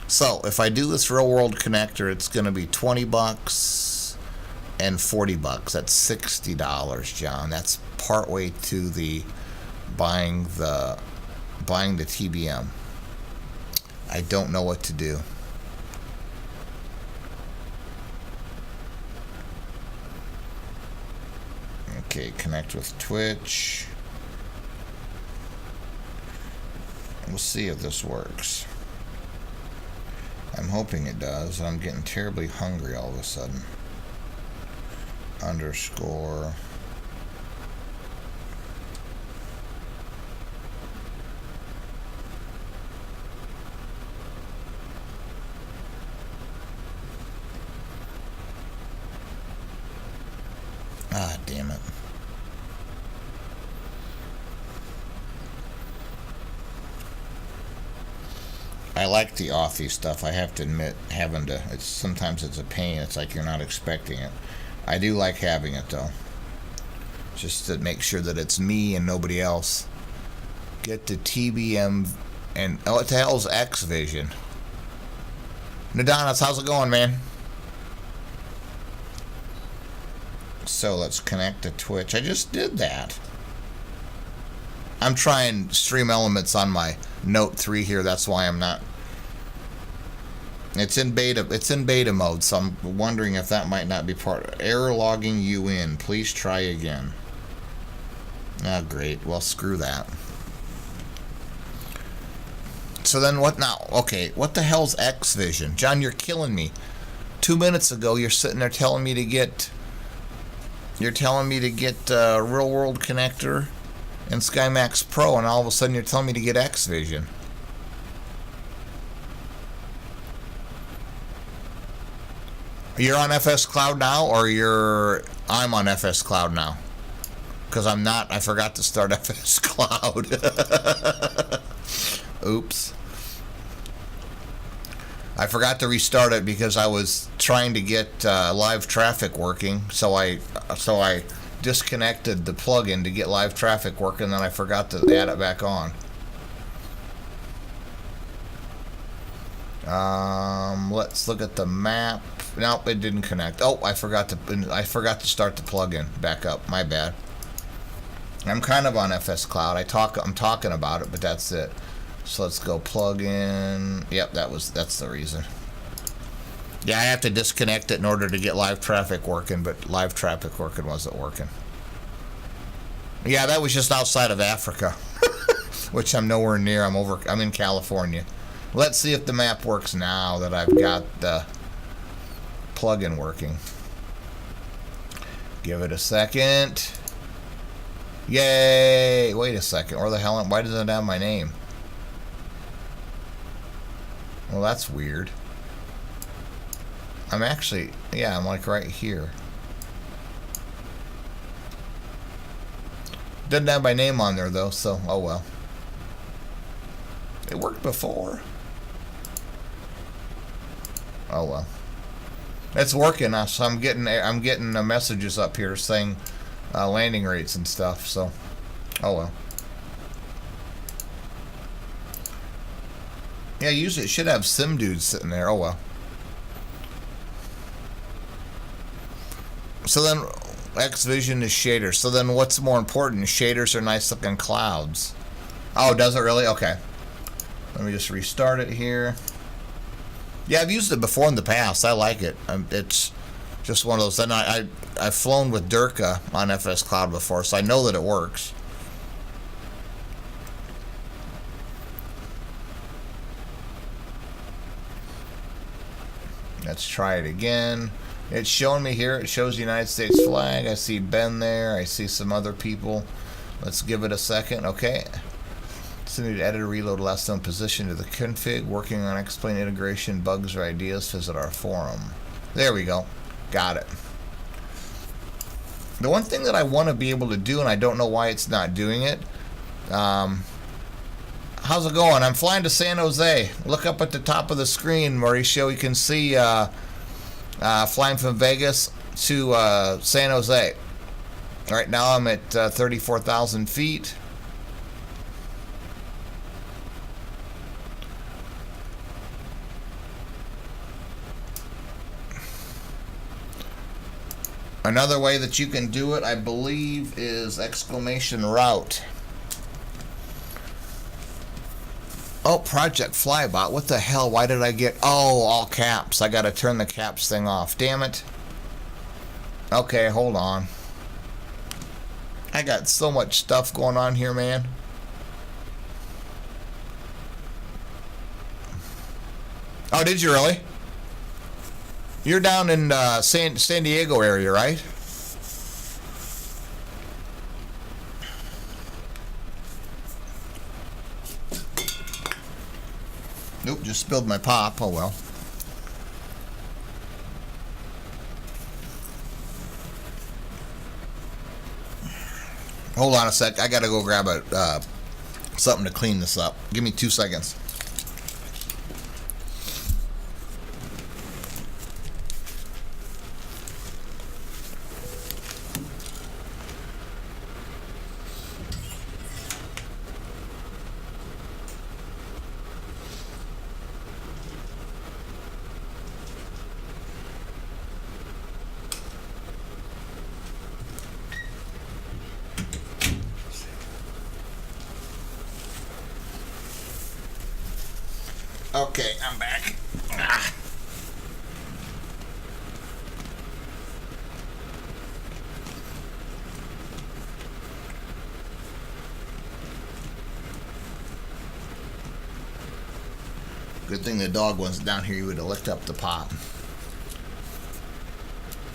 S1: So if I do this real world connector, it's going to be $20 and $40. That's $60, John. That's partway to the buying the TBM. I don't know what to do. Okay, connect with Twitch. We'll see if this works. I'm hoping it does. I'm getting terribly hungry all of a sudden. Underscore. Ah, damn it. I like the Authy stuff. I have to admit, sometimes it's a pain. It's like you're not expecting it. I do like having it though, just to make sure that it's me and nobody else. Get the TBM and what the hell is X Vision? Nadonis, how's it going, man? So let's connect to Twitch. I just did that. I'm trying Stream Elements on my Note 3 here. That's why I'm not. It's in beta mode, so I'm wondering if that might not be part. Error logging you in. Please try again. Oh, great. Well, screw that. So then what now? Okay, what the hell's X Vision? John, you're killing me. 2 minutes ago, you're sitting there telling me to get. You're telling me to get Real World Connector and SkyMax Pro, and all of a sudden you're telling me to get X Vision. You're on FS Cloud now, or I'm on FS Cloud now? Because I'm not. I forgot to start FS Cloud. Oops. I forgot to restart it because I was trying to get live traffic working, so I disconnected the plug-in to get live traffic working, then I forgot to add it back on. Let's look at the map. Nope, it didn't connect. Oh, I forgot to start the plug-in back up. My bad. I'm kind of on FS Cloud. I'm talking about it, but that's it. So let's go plug in. Yep, that's the reason. Yeah, I have to disconnect it in order to get live traffic working, but live traffic working wasn't working. Yeah, that was just outside of Africa, which I'm nowhere near. I'm in California. Let's see if the map works now that I've got the plugin working. Give it a second. Yay! Wait a second. Where the hell? Why doesn't it have my name? Well, that's weird. I'm like right here. Doesn't have my name on there though, so oh well. It worked before. Oh well. It's working now, so I'm getting messages up here saying landing rates and stuff. So, oh well. Yeah, usually it should have sim dudes sitting there. Oh well. So then, Xvision is shaders. So then, what's more important? Shaders are nice looking clouds. Oh, does it really? Okay. Let me just restart it here. Yeah, I've used it before in the past. I like it. It's just one of those. Then I've flown with Durka on FS Cloud before, so I know that it works. Let's try it again. It's showing me here. It shows the United States flag. I see Ben there. I see some other people. Let's give it a second. Okay. Need to edit or reload last known position to the config. Working on explain integration, bugs, or ideas. Visit our forum. There we go. Got it. The one thing that I want to be able to do, and I don't know why it's not doing it. How's it going? I'm flying to San Jose. Look up at the top of the screen, Mauricio. You can see flying from Vegas to San Jose. Right now I'm at 34,000 feet. Another way that you can do it, I believe, is exclamation route. Oh, Project Flybot. What the hell? Why did I get... Oh, all caps. I got to turn the caps thing off. Damn it. Okay, hold on. I got so much stuff going on here, man. Oh, did you really? You're down in San Diego area, right? Nope, just spilled my pop. Oh well. Hold on a sec. I gotta go grab something to clean this up. Give me 2 seconds. Okay, I'm back. Good thing the dog wasn't down here. You would have licked up the pop.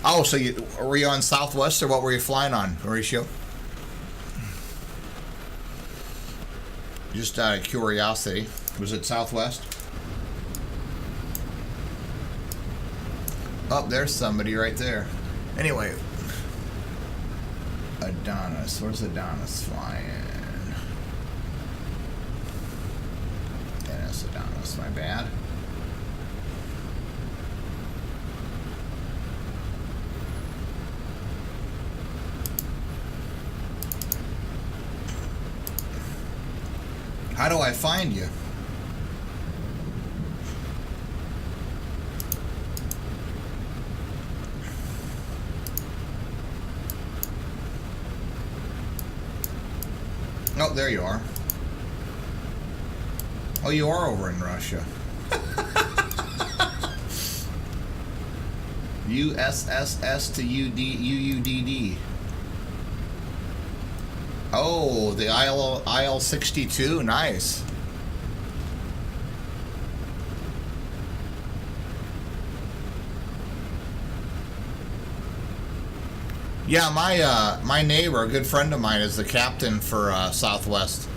S1: Oh, so were you on Southwest, or what were you flying on, Mauricio? Just out of curiosity. Was it Southwest? Oh, there's somebody right there. Anyway. Adonis. Where's Adonis flying? Yeah, that's Adonis. My bad. do I find you? Oh, there you are. Oh, you are over in Russia. USSS to UUDD. Oh, the IL 62, nice. Yeah, my neighbor, a good friend of mine, is the captain for Southwest.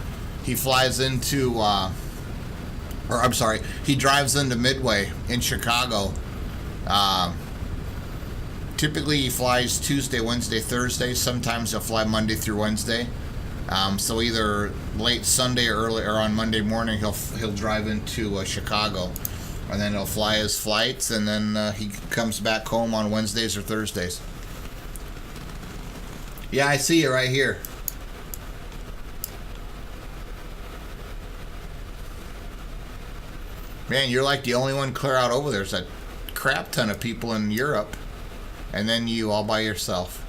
S1: He flies into, or I'm sorry, he drives into Midway in Chicago. Typically, he flies Tuesday, Wednesday, Thursday. Sometimes he'll fly Monday through Wednesday. So either late Sunday or early or on Monday morning, he'll drive into Chicago, and then he'll fly his flights, and then he comes back home on Wednesdays or Thursdays. Yeah, I see you right here. Man, you're like the only one clear out over there. There's a crap ton of people in Europe, and then you all by yourself.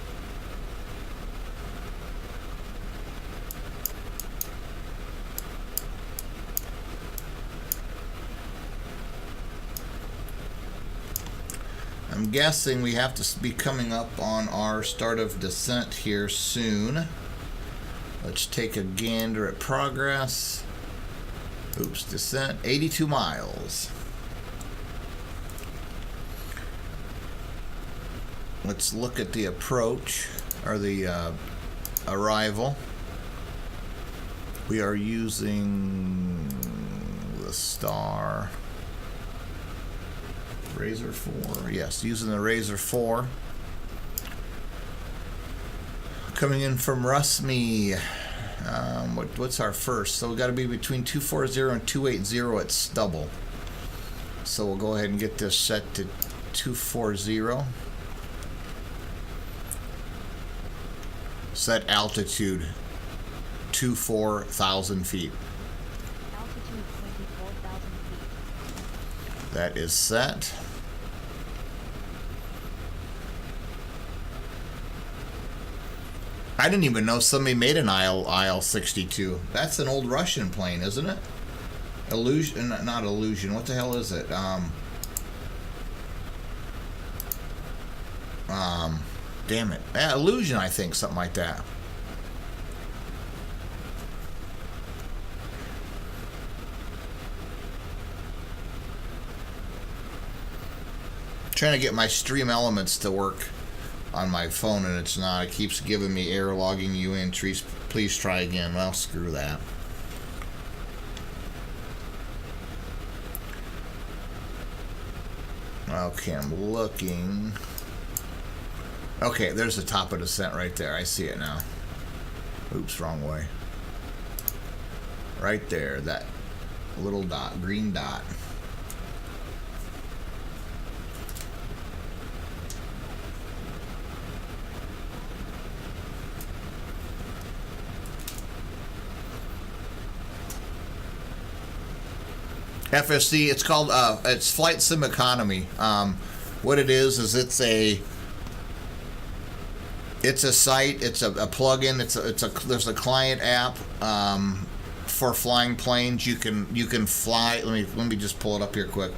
S1: I'm guessing we have to be coming up on our start of descent here soon. Let's take a gander at progress. Oops, descent, 82 miles. Let's look at the approach, or the arrival. We are using the Star Razor 4. Yes, using the Razor 4. Coming in from Rusme. What's our first? So we got to be between 240 and 280 at Stubble. So we'll go ahead and get this set to 240. Set altitude 24,000 feet.
S5: Altitude 24,000 feet.
S1: That is set. I didn't even know somebody made an IL-62. That's an old Russian plane, isn't it? Illusion, not Illusion. What the hell is it? Damn it. Illusion, I think, something like that. Trying to get my Stream Elements to work on my phone, and it's not. It keeps giving me error logging you in. Please try again. Well, screw that. Okay, I'm looking. Okay, there's the top of descent right there. I see it now. Oops, wrong way. Right there, that little dot, green dot. FSC, it's called, it's Flight Sim Economy. What it is it's a site, it's a plugin, there's a client app for flying planes. You can fly. Let me just pull it up here quick.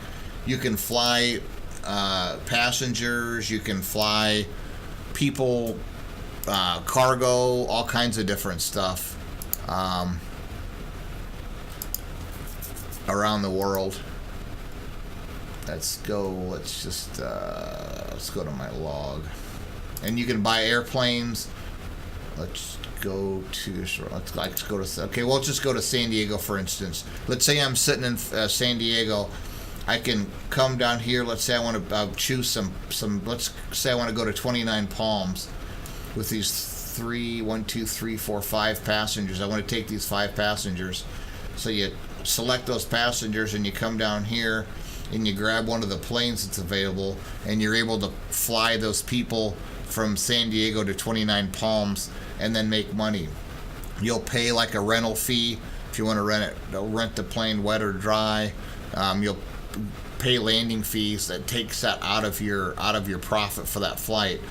S1: You can fly passengers. You can fly people, cargo, all kinds of different stuff. Around the world. Let's go to my log. And you can buy airplanes. Let's go to okay, we'll just go to San Diego, for instance. Let's say I'm sitting in San Diego. I can come down here. Let's say I want to choose some let's say I want to go to 29 Palms with these 5 passengers. I want to take these 5 passengers. So you select those passengers and you come down here and you grab one of the planes that's available, and you're able to fly those people from San Diego to 29 Palms and then make money. You'll pay like a rental fee If you want to rent the plane wet or dry, you'll pay landing fees. That takes that out of your profit for that flight.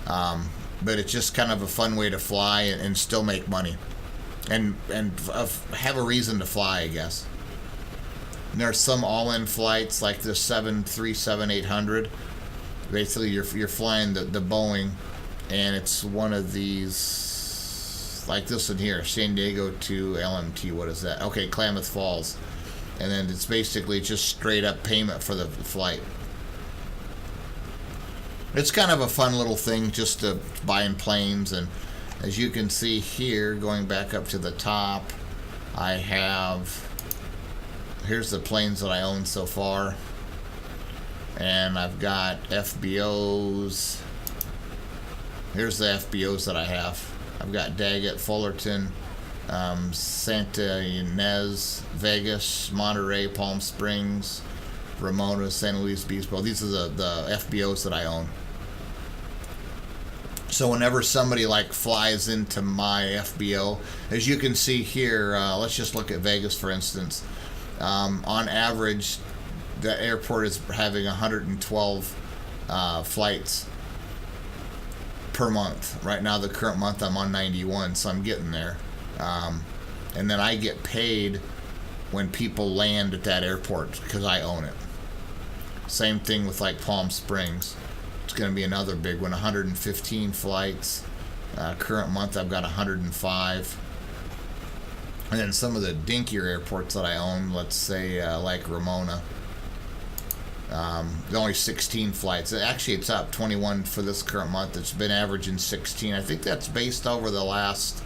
S1: But it's just kind of a fun way to fly and still make money, and have a reason to fly, I guess. And there's some all-in flights like the 737-800. Basically, you're flying the Boeing, and it's one of these, like this one here, San Diego to LMT. What is that? Okay, Klamath Falls. And then it's basically just straight up payment for the flight. It's kind of a fun little thing just to buying planes. And as you can see here, going back up to the top, I have, here's the planes that I own so far. And I've got FBOs. Here's the FBOs that I have. I've got Daggett, Fullerton, Santa Ynez, Vegas, Monterey, Palm Springs, Ramona, San Luis Obispo. These are the FBOs that I own. So whenever somebody like flies into my FBO, as you can see here, let's just look at Vegas for instance. On average, the airport is having 112 flights per month. Right now, the current month, I'm on 91, so I'm getting there. And then I get paid when people land at that airport because I own it. Same thing with like Palm Springs. It's going to be another big one, 115 flights. Current month, I've got 105. And then some of the dinkier airports that I own, let's say like Ramona, only 16 flights. Actually, it's up 21 for this current month. It's been averaging 16. I think that's based over the last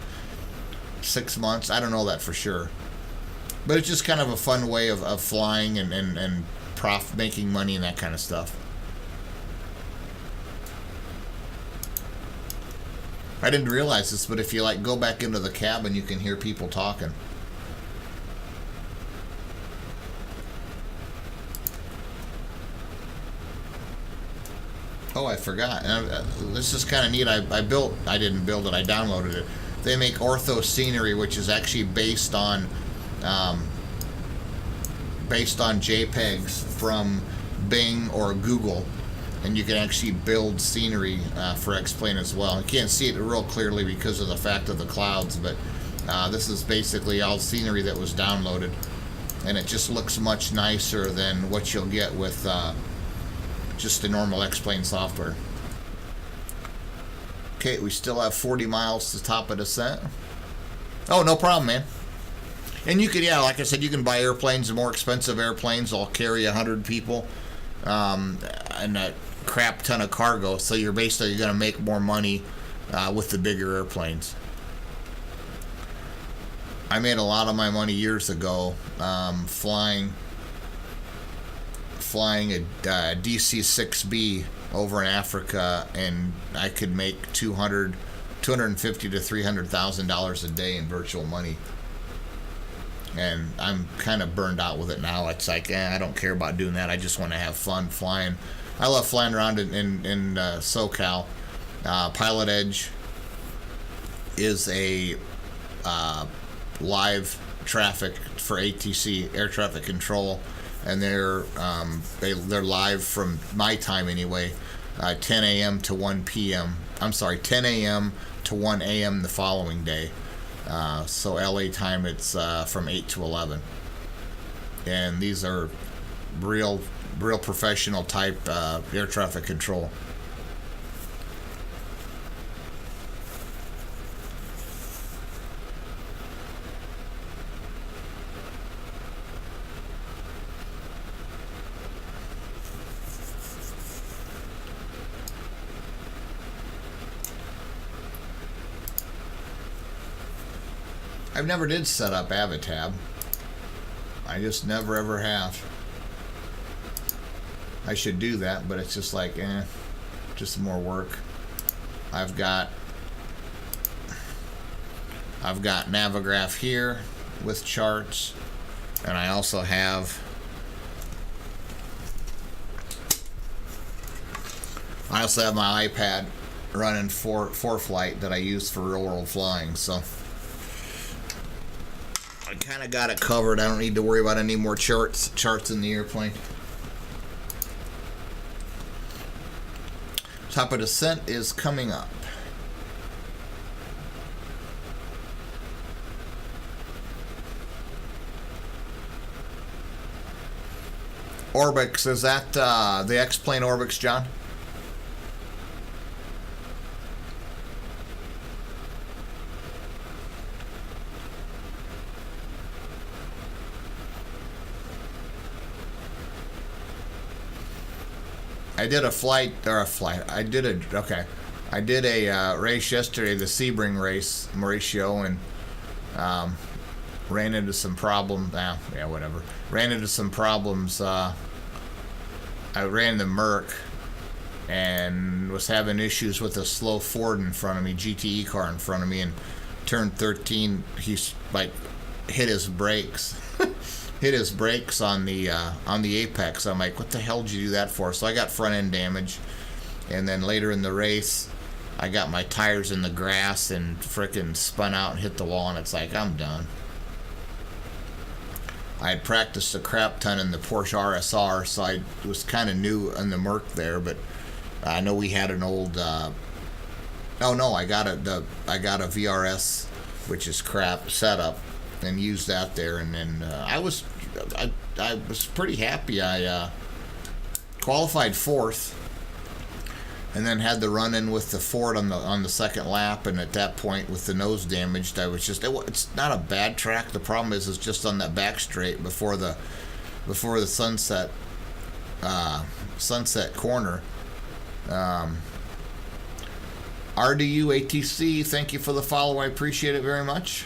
S1: 6 months. I don't know that for sure. But it's just kind of a fun way of flying and making money and that kind of stuff. I didn't realize this, but if you like go back into the cabin, you can hear people talking. Oh, I forgot. This is kind of neat. I didn't build it, I downloaded it. They make ortho scenery, which is actually based on JPEGs from Bing or Google. And you can actually build scenery for X-Plane as well. You can't see it real clearly because of the fact of the clouds, but this is basically all scenery that was downloaded. And it just looks much nicer than what you'll get with just the normal X-Plane software. Okay, we still have 40 miles to top of descent. Oh, no problem, man. And you could, yeah, like I said, you can buy airplanes, the more expensive airplanes. They'll carry 100 people and a crap ton of cargo. So you're basically going to make more money with the bigger airplanes. I made a lot of my money years ago flying a DC-6B over in Africa, and I could make $250,000 to $300,000 a day in virtual money. And I'm kind of burned out with it now. It's like, I don't care about doing that. I just want to have fun flying. I love flying around in SoCal. Pilot Edge is a live traffic for ATC, air traffic control, and they're live from my time anyway, 10 a.m. to 1 p.m. I'm sorry, 10 a.m. to 1 a.m. the following day. So LA time, it's from 8 to 11. And these are real professional type air traffic control. I've never did set up Avatab. I just never ever have. I should do that, but it's just like, just more work. I've got Navigraph here with charts, and I also have my iPad running ForeFlight that I use for real world flying. So I kind of got it covered. I don't need to worry about any more charts in the airplane. Top of descent is coming up. Orbix, is that the X-plane Orbix, John? I did a race yesterday, the Sebring race, Mauricio, and ran into some problems. Ran into some problems. I ran the Merc and was having issues with a slow Ford in front of me, GTE car in front of me, and turn 13, he's like hit his brakes. Hit his brakes on the apex. I'm like, what the hell did you do that for? So I got front end damage, and then later in the race, I got my tires in the grass and frickin' spun out and hit the wall, and it's like, I'm done. I had practiced a crap ton in the Porsche RSR, so I was kind of new in the Merc there, but I know we had an old. I got a VRS, which is crap, setup, and used that there, and then I was pretty happy. I qualified fourth, and then had the run in with the Ford on the second lap, and at that point with the nose damaged, I was just, it's not a bad track. The problem is it's just on that back straight before the sunset corner. RDU ATC, thank you for the follow. I appreciate it very much.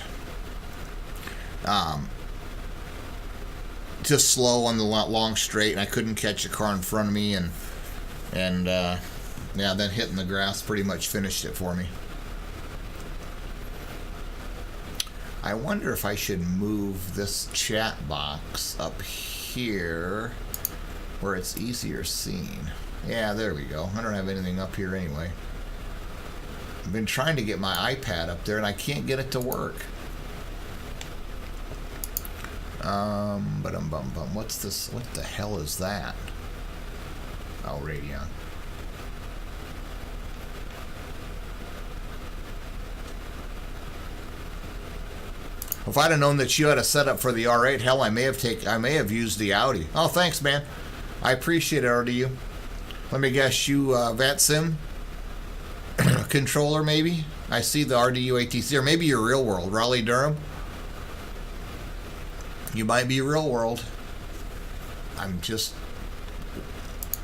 S1: Just slow on the long straight, and I couldn't catch a car in front of me, and then hitting the grass pretty much finished it for me. I wonder if I should move this chat box up here where it's easier seen. Yeah, there we go. I don't have anything up here anyway. I've been trying to get my iPad up there, and I can't get it to work. What's this? What the hell is that? Oh, Radeon. If I'd have known that you had a setup for the R8, hell, I may have used the Audi. Oh, thanks, man. I appreciate it, RDU. Let me guess, you VATSIM controller, maybe? I see the RDU ATC, or maybe you're Real World, Raleigh Durham. You might be Real World. I'm just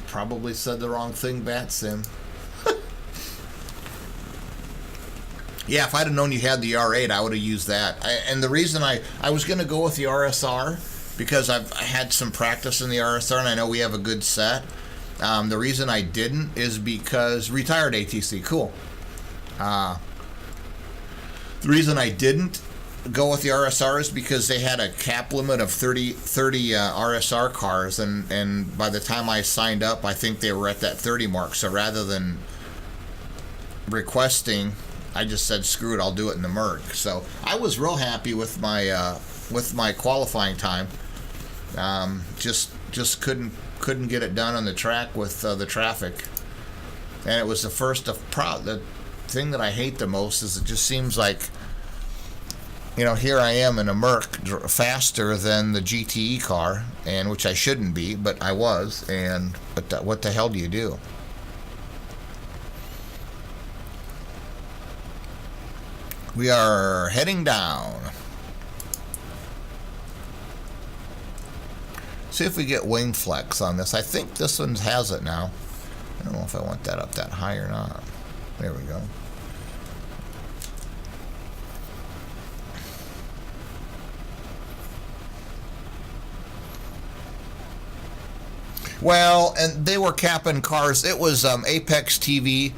S1: probably said the wrong thing, VATSIM. Yeah, if I'd have known you had the R8, I would have used that. And the reason I was going to go with the RSR, because I had some practice in the RSR, and I know we have a good set. The reason I didn't is because retired ATC, cool. The reason I didn't go with the RSR is because they had a cap limit of 30 RSR cars, and by the time I signed up, I think they were at that 30 mark. So rather than requesting, I just said, screw it, I'll do it in the Merc. So I was real happy with my qualifying time. Just couldn't get it done on the track with the traffic. And it was the first of the thing that I hate the most is it just seems like, here I am in a Merc faster than the GTE car, and which I shouldn't be, but I was. But what the hell do you do? We are heading down. See if we get wing flex on this. I think this one has it now. I don't know if I want that up that high or not. There we go. Well, and they were capping cars. It was Apex TV,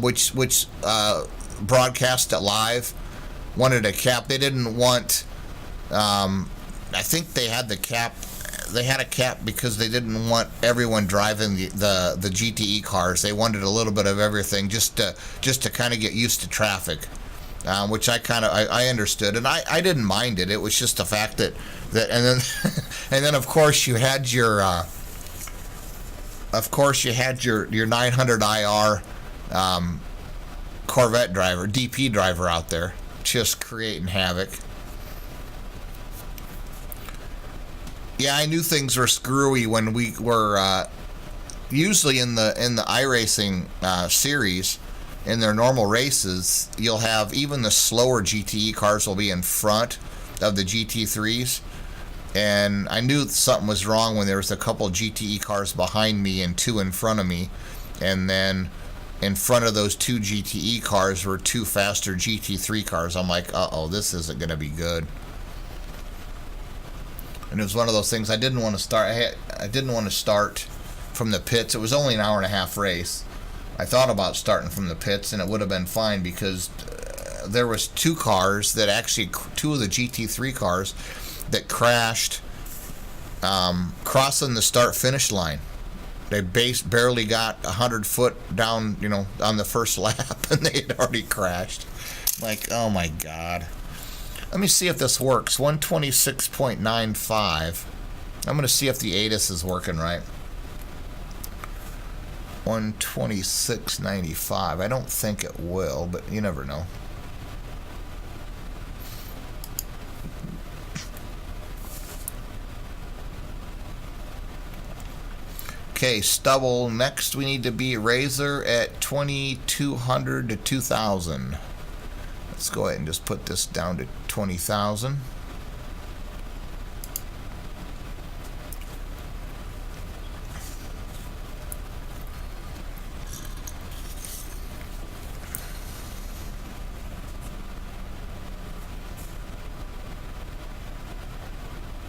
S1: which broadcast it live, wanted a cap. They didn't want. I think they had the cap. They had a cap because they didn't want everyone driving the GTE cars. They wanted a little bit of everything, just to kind of get used to traffic. which I understood, and I didn't mind it. It was just the fact that and then and then of course you had your 900 IR Corvette driver, DP driver out there, just creating havoc. Yeah, I knew things were screwy when we were usually in the iRacing series. In their normal races, you'll have even the slower GTE cars will be in front of the GT3s. And I knew something was wrong when there was a couple GTE cars behind me and 2 in front of me. And then in front of those 2 GTE cars were 2 faster GT3 cars. I'm like, uh-oh, this isn't going to be good. And it was one of those things I didn't want to start. I didn't want to start from the pits. It was only an hour and a half race. I thought about starting from the pits, and it would have been fine because there was 2 cars that actually, 2 of the GT3 cars that crashed crossing the start-finish line. They barely got 100 foot down, on the first lap, and they had already crashed. Like, oh my God. Let me see if this works. 126.95. I'm going to see if the ATIS is working right. 126.95. I don't think it will, but you never know. Okay, stubble. Next, we need to beat Razor at 2,200 to 2,000. Let's go ahead and just put this down to 20,000.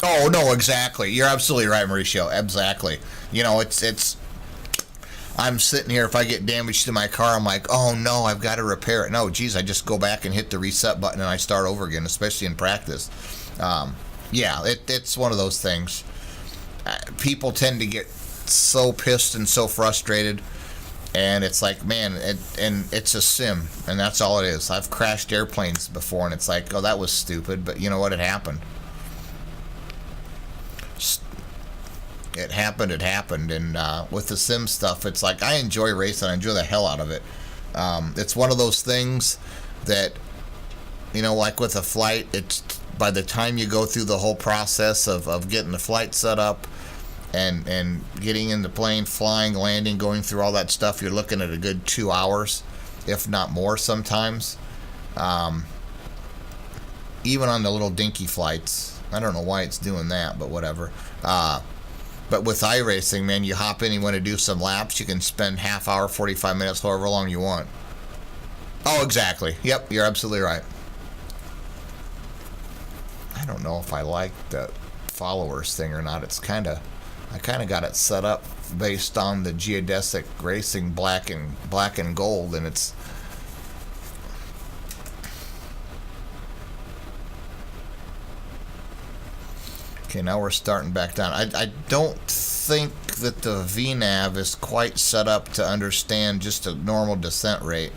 S1: Oh, no, exactly. You're absolutely right, Mauricio. Exactly. It's I'm sitting here, if I get damage to my car, I'm like, oh no, I've got to repair it. No, geez, I just go back and hit the reset button and I start over again, especially in practice. Yeah, it's one of those things. People tend to get so pissed and so frustrated, and it's like, man, and it's a sim, and that's all it is. I've crashed airplanes before, and it's like, oh, that was stupid, but you know what? It happened. It happened, and with the sim stuff, it's like, I enjoy racing. I enjoy the hell out of it. It's one of those things that, like with a flight, it's by the time you go through the whole process of getting the flight set up and getting in the plane, flying, landing, going through all that stuff, you're looking at a good 2 hours, if not more sometimes. Even on the little dinky flights. I don't know why it's doing that, but whatever. But with iRacing, man, you hop in, you want to do some laps, you can spend half hour, 45 minutes, however long you want. Oh, exactly. Yep, you're absolutely right. I don't know if I like the followers thing or not. I kind of got it set up based on the geodesic racing black and gold, and it's okay. Now we're starting back down. I don't think that the VNav is quite set up to understand just a normal descent rate,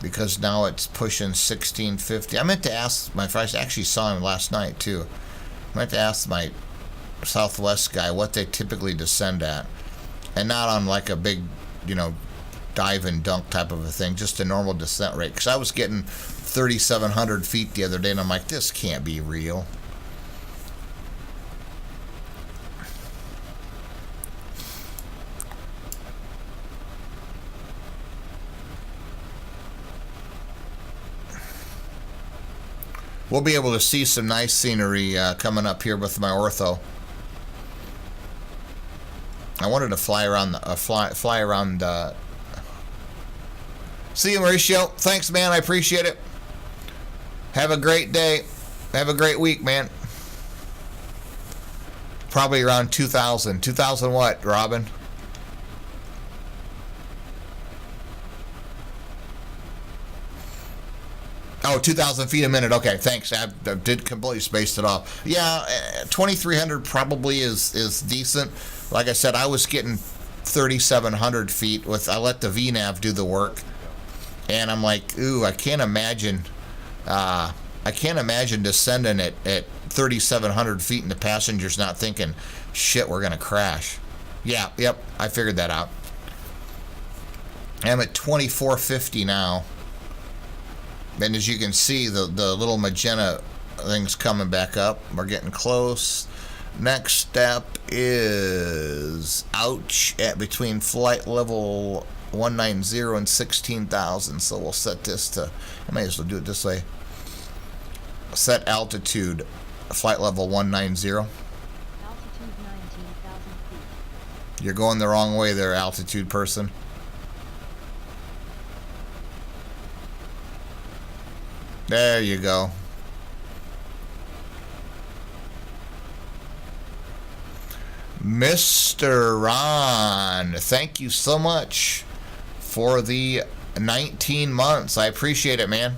S1: because now it's pushing 1650. I meant to ask my friends. I actually saw him last night too. I meant to ask my Southwest guy what they typically descend at, and not on like a big, dive and dunk type of a thing, just a normal descent rate. Because I was getting 3,700 feet the other day, and I'm like, this can't be real. We'll be able to see some nice scenery coming up here with my ortho. I wanted to fly around fly around. See you, Mauricio. Thanks, man. I appreciate it. Have a great day. Have a great week, man. Probably around 2,000. 2,000 what, Robin? Oh, 2,000 feet a minute. Okay, thanks. I did completely spaced it off. Yeah, 2,300 probably is decent. Like I said, I was getting 3,700 feet with. I let the VNav do the work, And I'm like, ooh, I can't imagine descending at 3,700 feet and the passenger's not thinking, shit, we're going to crash. Yeah, yep, I figured that out. I'm at 2450 now. And as you can see, the little magenta thing's coming back up. We're getting close. Next step is ouch at between flight level 190 and 16,000. So we'll set this to, I may as well do it this way. Set altitude, flight level 190.
S5: Altitude 19,000 feet.
S1: You're going the wrong way there, altitude person. There you go. Mr. Ron, thank you so much for the 19 months. I appreciate it, man.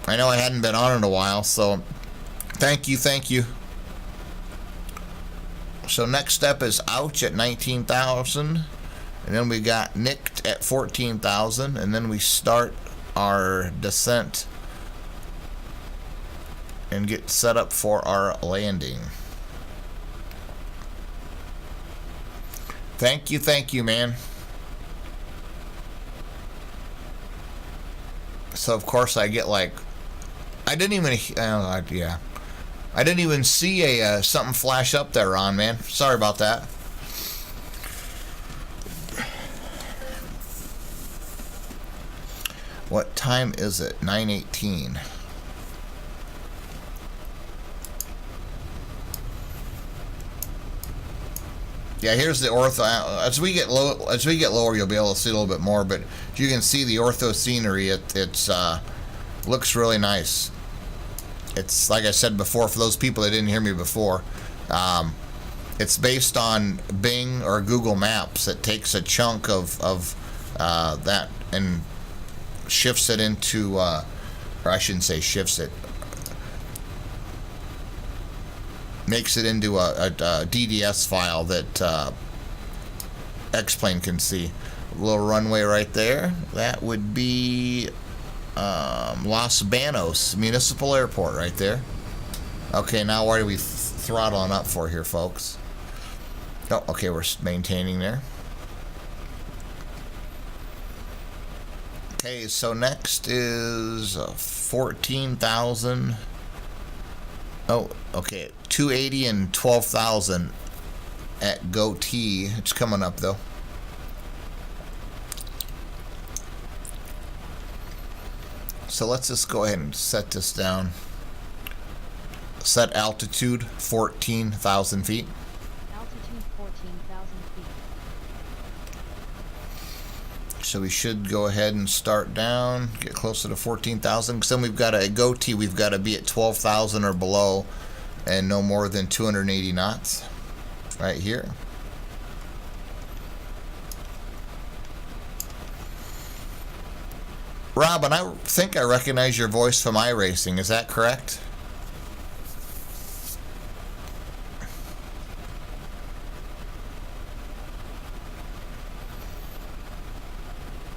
S1: I know I hadn't been on in a while, so thank you, thank you. So next step is ouch at 19,000, and then we got nicked at 14,000, and then we start our descent and get set up for our landing. Thank you, man. So of course I get like, I didn't even see a something flash up there, Ron, man. Sorry about that. What time is it? 9:18. Yeah, here's the ortho. As we get lower, you'll be able to see a little bit more. But you can see the ortho scenery. It's looks really nice. It's like I said before. For those people that didn't hear me before, it's based on Bing or Google Maps. It takes a chunk of that and shifts it into, or I shouldn't say shifts it. Makes it into a DDS file that X-Plane can see. A little runway right there. That would be Los Banos Municipal Airport right there. Okay, now where do we throttle on up for here, folks? Oh, okay, we're maintaining there. Okay, so next is 14,000. Oh, okay, 280 and 12,000 at Goatee. It's coming up though. So let's just go ahead and set this down. Set altitude 14,000 feet.
S5: Altitude 14,000 feet.
S1: So we should go ahead and start down, get closer to 14,000. Because then we've got a Goatee, we've got to be at 12,000 or below and no more than 280 knots right here. Robin, I think I recognize your voice from iRacing. Is that correct?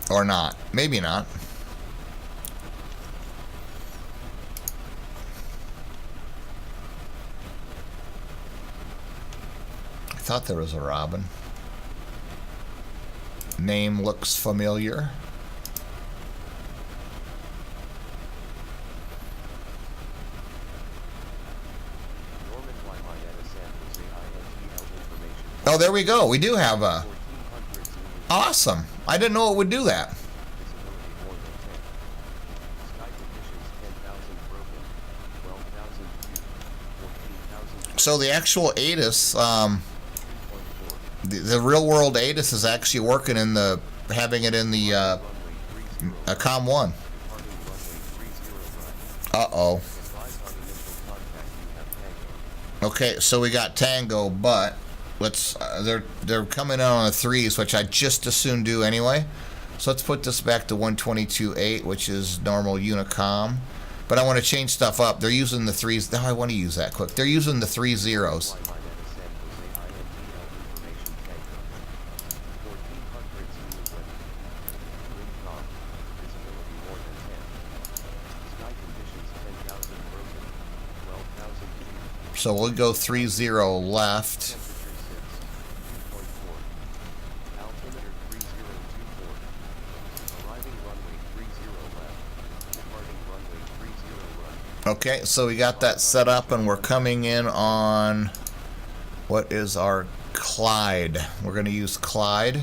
S1: Or not. Maybe not. I thought there was a Robin. Name looks familiar. Oh, there we go. We do have a... Awesome. I didn't know it would do that. So the actual ATIS, the real world ATIS is actually working in the, having it in the COM 1. Uh-oh. Okay, so we got Tango, but let's they're coming in on the 3s, which I just as soon do anyway. So let's put this back to 122.8, which is normal Unicom. But I want to change stuff up. They're using the 3s. Now I want to use that quick. They're using the 3 zeros. So we'll go 30 left.
S6: Altimeter 3024. Arriving runway 30 left. Departing runway 30 right.
S1: Okay, so we got that set up and we're coming in on what is our Clyde. We're going to use Clyde.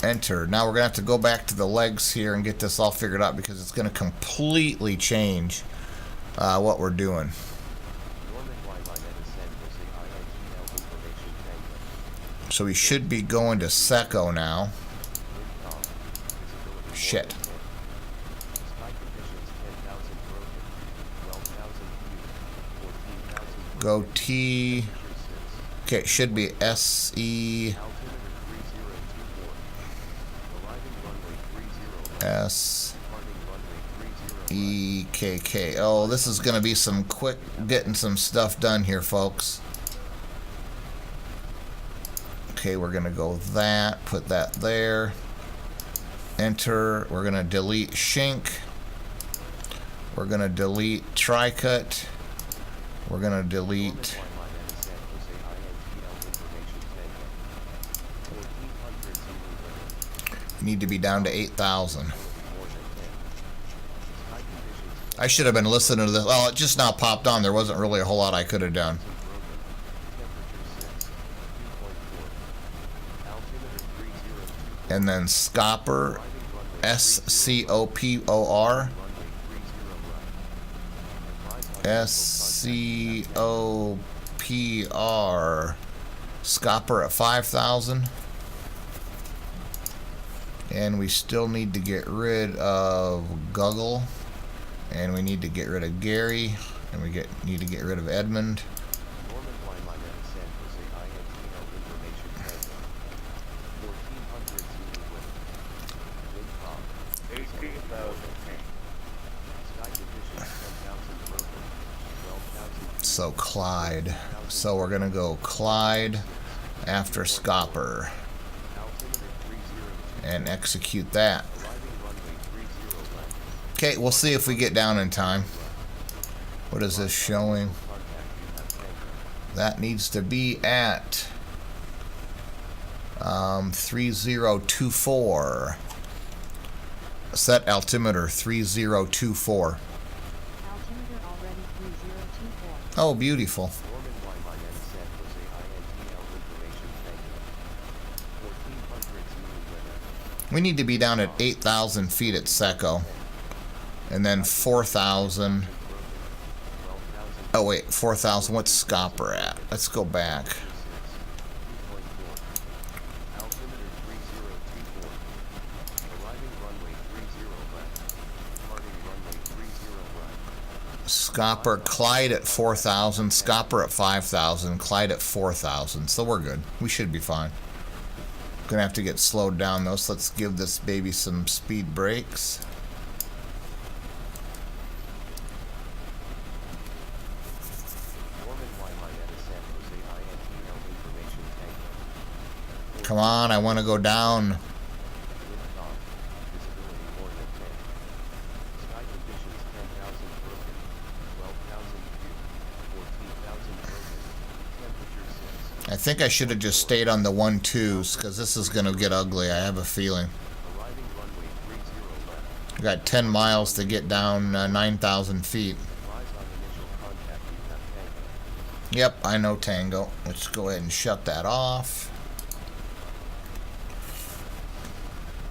S1: Enter. Now we're going to have to go back to the legs here and get this all figured out because it's going to completely change what we're doing. So we should be going to Seco now. Shit. Go T. Okay, it should be SE. SEKK. Oh, this is going to be some quick getting some stuff done here, folks. Okay, we're going to go that, put that there. Enter. We're going to delete Shink. We're going to delete Tricut. We're going to delete need to be down to 8,000. I should have been listening to this. Oh, it just now popped on. There wasn't really a whole lot I could have done. And then Scopper, SCOPOR, SCOPR, Scopper at 5,000. And we still need to get rid of Guggle, and we need to get rid of Gary, and we need to get rid of Edmund. So Clyde. So we're gonna go Clyde after Scopper and execute that. Okay, we'll see if we get down in time. What is this showing? That needs to be at 3024. Set altimeter 3024.
S5: Altimeter already 3024.
S1: Oh, beautiful. We need to be down at 8,000 feet at Seco. And then 4,000. Oh, wait, 4,000. What's Scopper at? Let's go back. Scopper, Clyde at 4,000, Scopper at 5,000, Clyde at 4,000. So we're good. We should be fine. Gonna have to get slowed down though, so let's give this baby some speed brakes. Come on, I want to go down. I think I should have just stayed on the 1-2s because this is going to get ugly. I have a feeling. I got 10 miles to get down 9,000 feet. Yep, I know Tango. Let's go ahead and shut that off.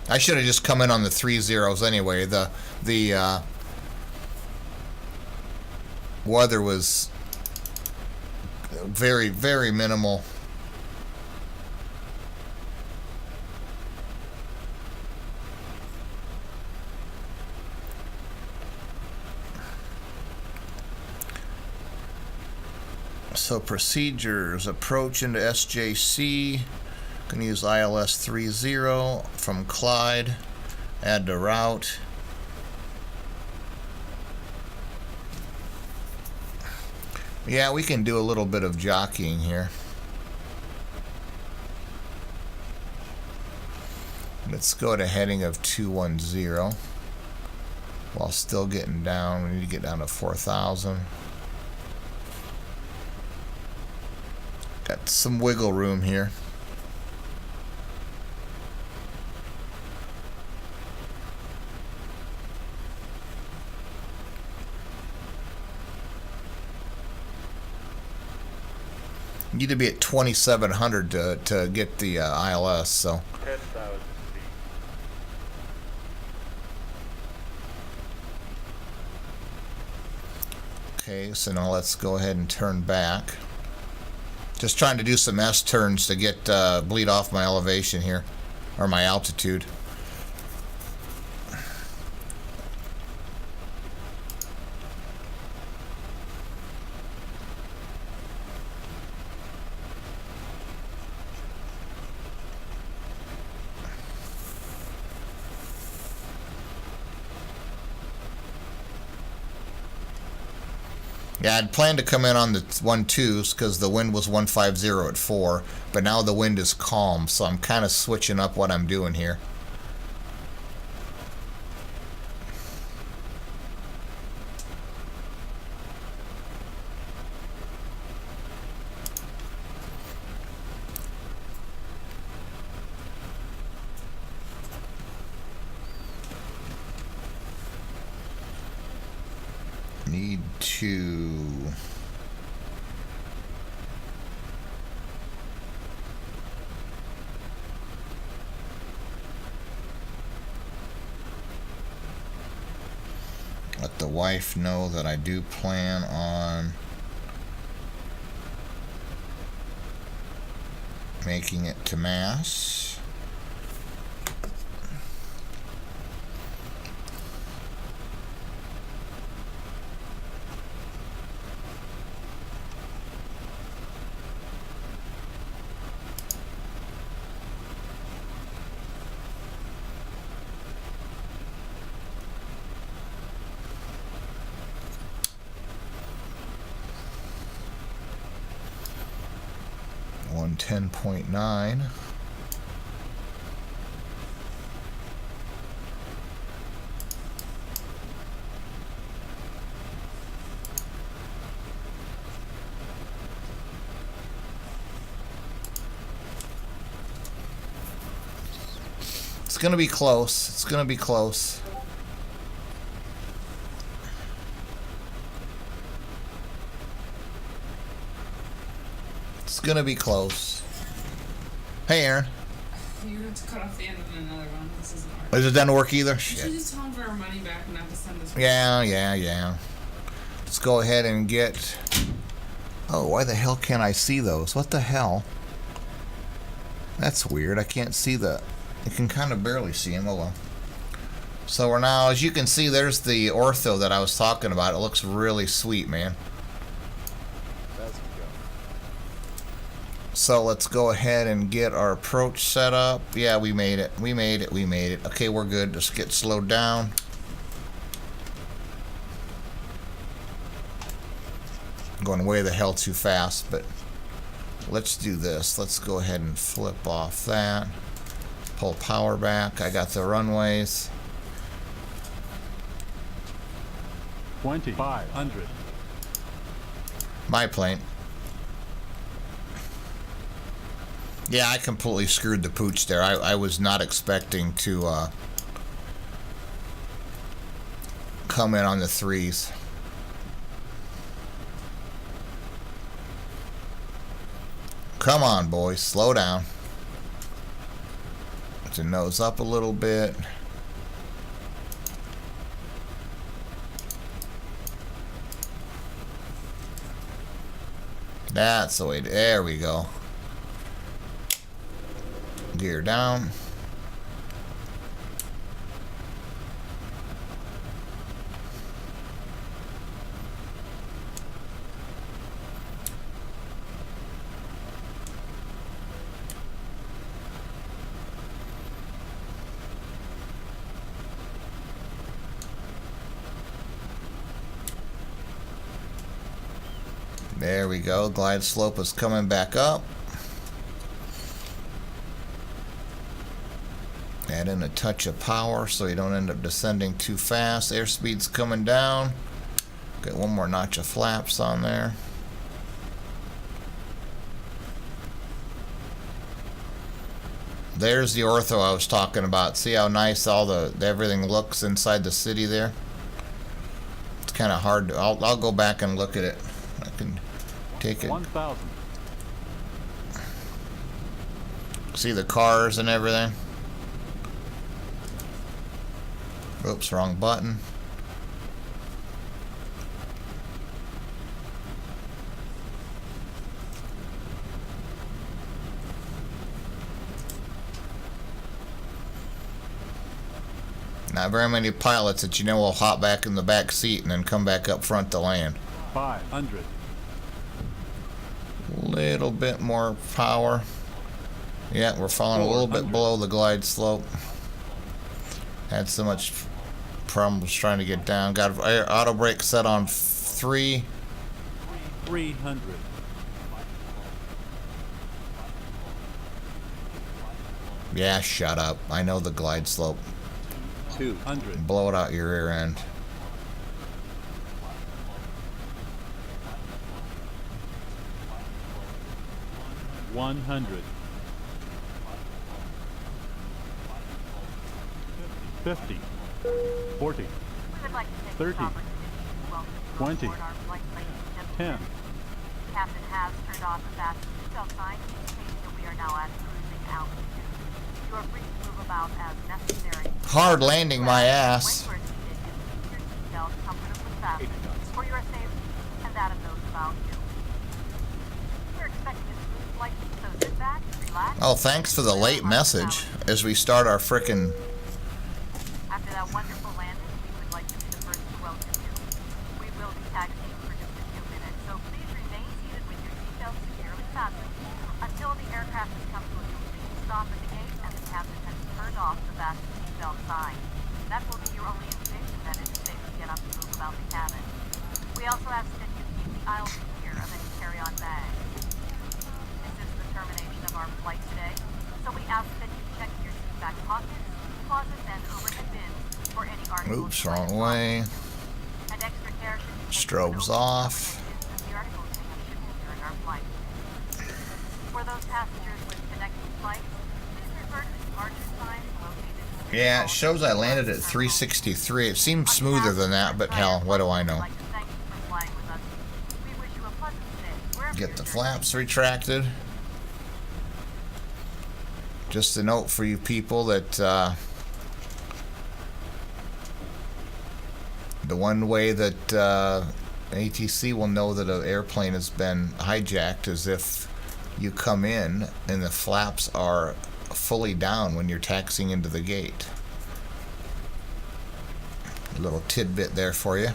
S1: I should have just come in on the 3-0s anyway. The weather was very, very minimal. So procedures, approach into SJC. Gonna use ILS 30 from Clyde. Add to route. Yeah, we can do a little bit of jockeying here. Let's go to heading of 210. While still getting down, we need to get down to 4,000. Got some wiggle room here. Need to be at 2,700 to get the ILS, so
S3: 10,000 feet.
S1: okay, so now let's go ahead and turn back. Just trying to do some S turns to get bleed off my elevation here, or my altitude. Yeah, I'd planned to come in on the 1-2s because the wind was 150 at 4, but now the wind is calm, so I'm kind of switching up what I'm doing here. Need to let the wife know that I do plan on making it to Mass. On 10.9. It's gonna be close. It's gonna be close. It's gonna be close. Hey, Aaron.
S7: You have to cut off the end of another one. This isn't working.
S1: Is it done work either?
S7: You should
S1: Shit.
S7: just tell them for our money back and not to send us.
S1: Yeah. Let's go ahead and get... Oh, why the hell can't I see those? What the hell? That's weird. I can't see the... I can kind of barely see them. Oh, well. So we're now, as you can see, there's the ortho that I was talking about. It looks really sweet, man.
S6: That's go.
S1: So let's go ahead and get our approach set up. Yeah, we made it. We made it. Okay, we're good. Just get slowed down. I'm going way the hell too fast, but let's do this. Let's go ahead and flip off that. Pull power back. I got the runways.
S8: 2,500.
S1: My plane. Yeah, I completely screwed the pooch there. I was not expecting to come in on the 3s. Come on, boys. Slow down. Let the nose up a little bit. That's the way. There we go. Gear down. There we go. Glide slope is coming back up. Add in a touch of power so you don't end up descending too fast. Airspeed's coming down. Get one more notch of flaps on there. There's the ortho I was talking about. See how nice all everything looks inside the city there? It's kind of hard. I'll go back and look at it. I can take it.
S3: 1,000.
S1: See the cars and everything. Oops, wrong button. Not very many pilots that you know will hop back in the back seat and then come back up front to land.
S3: 500.
S1: Little bit more power. Yeah, we're falling a little bit below the glide slope. Had so much problems trying to get down. Got auto brake set on 3.
S3: 300.
S1: Yeah, shut up. I know the glide slope.
S3: 200.
S1: Blow it out your rear end.
S3: 100. 50. 40.
S4: We would like to take
S3: 30.
S4: this opportunity to welcome you
S3: 20.
S4: aboard our flight, ladies and
S3: 10.
S4: gentlemen. The captain has turned off the fast seatbelt sign, indicating that we are now at cruising altitude. You are free to move about as necessary.
S1: Hard landing my ass.
S4: When you are seated, you keep your seatbelt comfortably fastened for your safety and that of those about you. We're expecting a smooth flight, so sit back, relax.
S1: Oh, thanks for the late message as we start our frickin'.
S4: After that wonderful landing, we would like to be the first to welcome you. We will be taxiing for just a few minutes, so please remain seated with your seatbelt securely fastened until the aircraft has come to a complete stop at the gate and the captain has turned off the fasten seatbelt sign. That will be your only indication that it is safe to get up and move about the cabin. We also ask that you keep the aisles clear of any carry-on bags. This is the termination of our flight today, so we ask that you check your seat back pockets, closets, and overhead bins for any articles.
S1: Oops, wrong way.
S4: And extra care should be taken
S1: Strobes
S4: with
S1: off.
S4: overhead bins as the articles may have shifted during our flight. For those passengers with connecting flights, please refer to the departure signs located.
S1: Yeah, it shows I landed at 363. It seems smoother than that, but hell, what do I know?
S4: I'd like to thank you for flying with us. We wish you a pleasant stay wherever
S1: Get
S4: your
S1: the
S4: journey
S1: flaps retracted. Just a note for you people that the one way that ATC will know that an airplane has been hijacked is if you come in and the flaps are fully down when you're taxiing into the gate. A little tidbit there for you.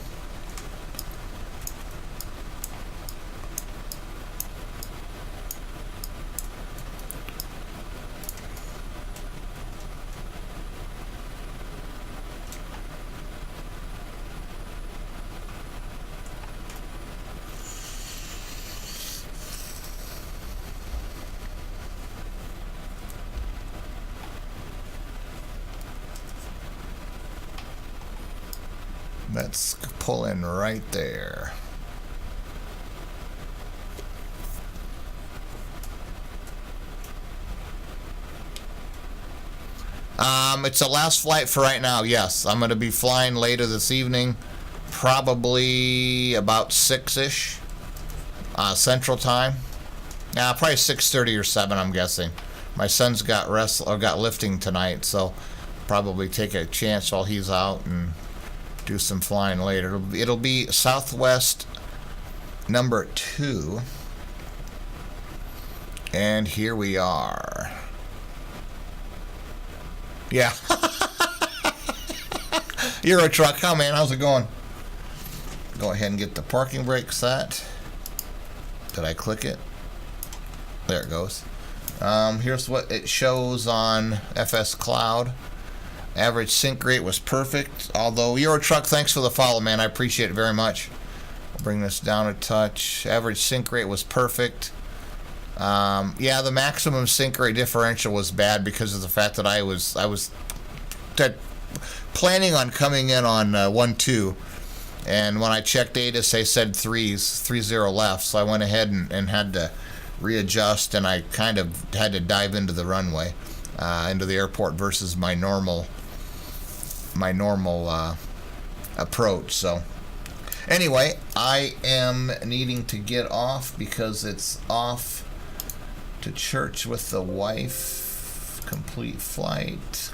S1: Let's pull in right there. It's the last flight for right now. Yes, I'm going to be flying later this evening, probably about 6-ish Central Time. Yeah, probably 6:30 or 7. I'm guessing. My son's got lifting tonight, so probably take a chance while he's out and do some flying later. It'll be Southwest number 2, and here we are. Yeah. Euro truck, how man? How's it going? Go ahead and get the parking brake set. Did I click it? There it goes. Here's what it shows on FS Cloud. Average sync rate was perfect. Although Euro truck, thanks for the follow, man. I appreciate it very much. I'll bring this down a touch. Average sync rate was perfect. Yeah, the maximum sync rate differential was bad because of the fact that I was planning on coming in on 1-2, and when I checked ATIS, they said 3-0 left, so I went ahead and had to readjust, and I kind of had to dive into the runway. into the airport versus my normal approach. So anyway, I am needing to get off because it's off to church with the wife. Complete flight.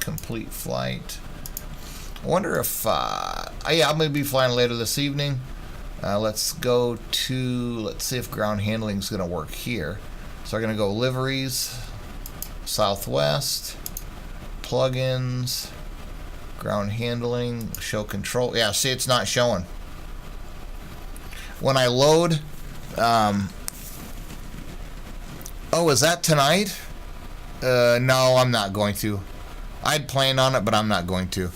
S1: I wonder if yeah, I'm going to be flying later this evening. Let's go to, let's see if ground handling is going to work here. So we're going to go liveries, Southwest, plugins, ground handling, show control. Yeah, see, it's not showing. When I load, oh, is that tonight? No, I'm not going to. I'd planned on it, but I'm not going to.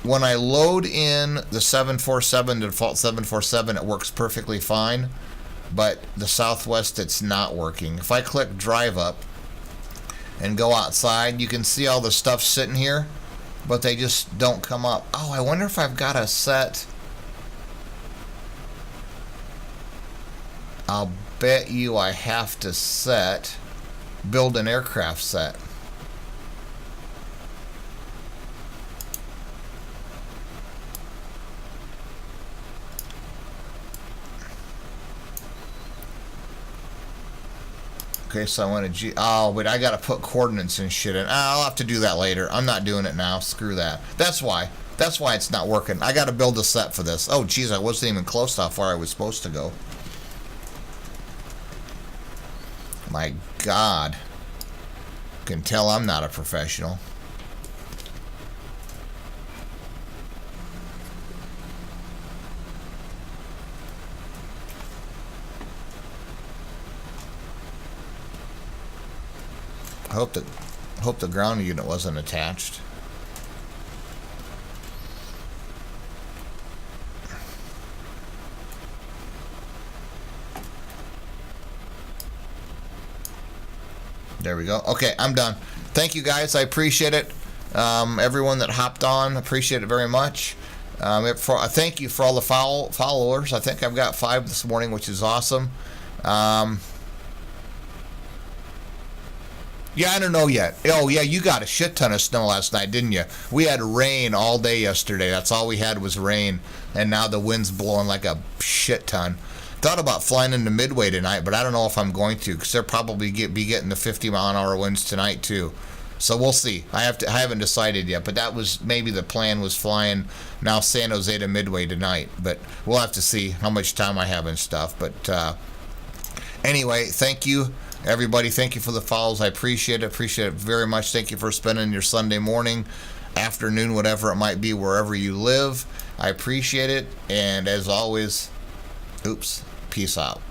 S1: When I load in the 747, the default 747, it works perfectly fine. But the Southwest, it's not working. If I click drive up and go outside, you can see all the stuff sitting here, but they just don't come up. Oh, I wonder if I've got a set. I'll bet you I have to set build an aircraft set. Okay, so I want to oh, but I got to put coordinates and shit in. I'll have to do that later. I'm not doing it now. Screw that. That's why it's not working. I got to build a set for this. Oh, geez, I wasn't even close to how far I was supposed to go. My God. You can tell I'm not a professional. I hope the ground unit wasn't attached. There we go. Okay, I'm done. Thank you guys. I appreciate it. Everyone that hopped on, appreciate it very much. Thank you for all the followers. I think I've got 5 this morning, which is awesome. Yeah, I don't know yet. Oh, yeah, you got a shit ton of snow last night, didn't you? We had rain all day yesterday. That's all we had was rain. And now the wind's blowing like a shit ton. Thought about flying into Midway tonight, but I don't know if I'm going to because they'll probably be getting the 50-mile-an-hour winds tonight, too. So we'll see. I haven't decided yet, but that was maybe the plan was flying now San Jose to Midway tonight. But we'll have to see how much time I have and stuff. But anyway, thank you. Everybody, thank you for the follows. I appreciate it very much. Thank you for spending your Sunday morning, afternoon, whatever it might be, wherever you live. I appreciate it. And as always, peace out.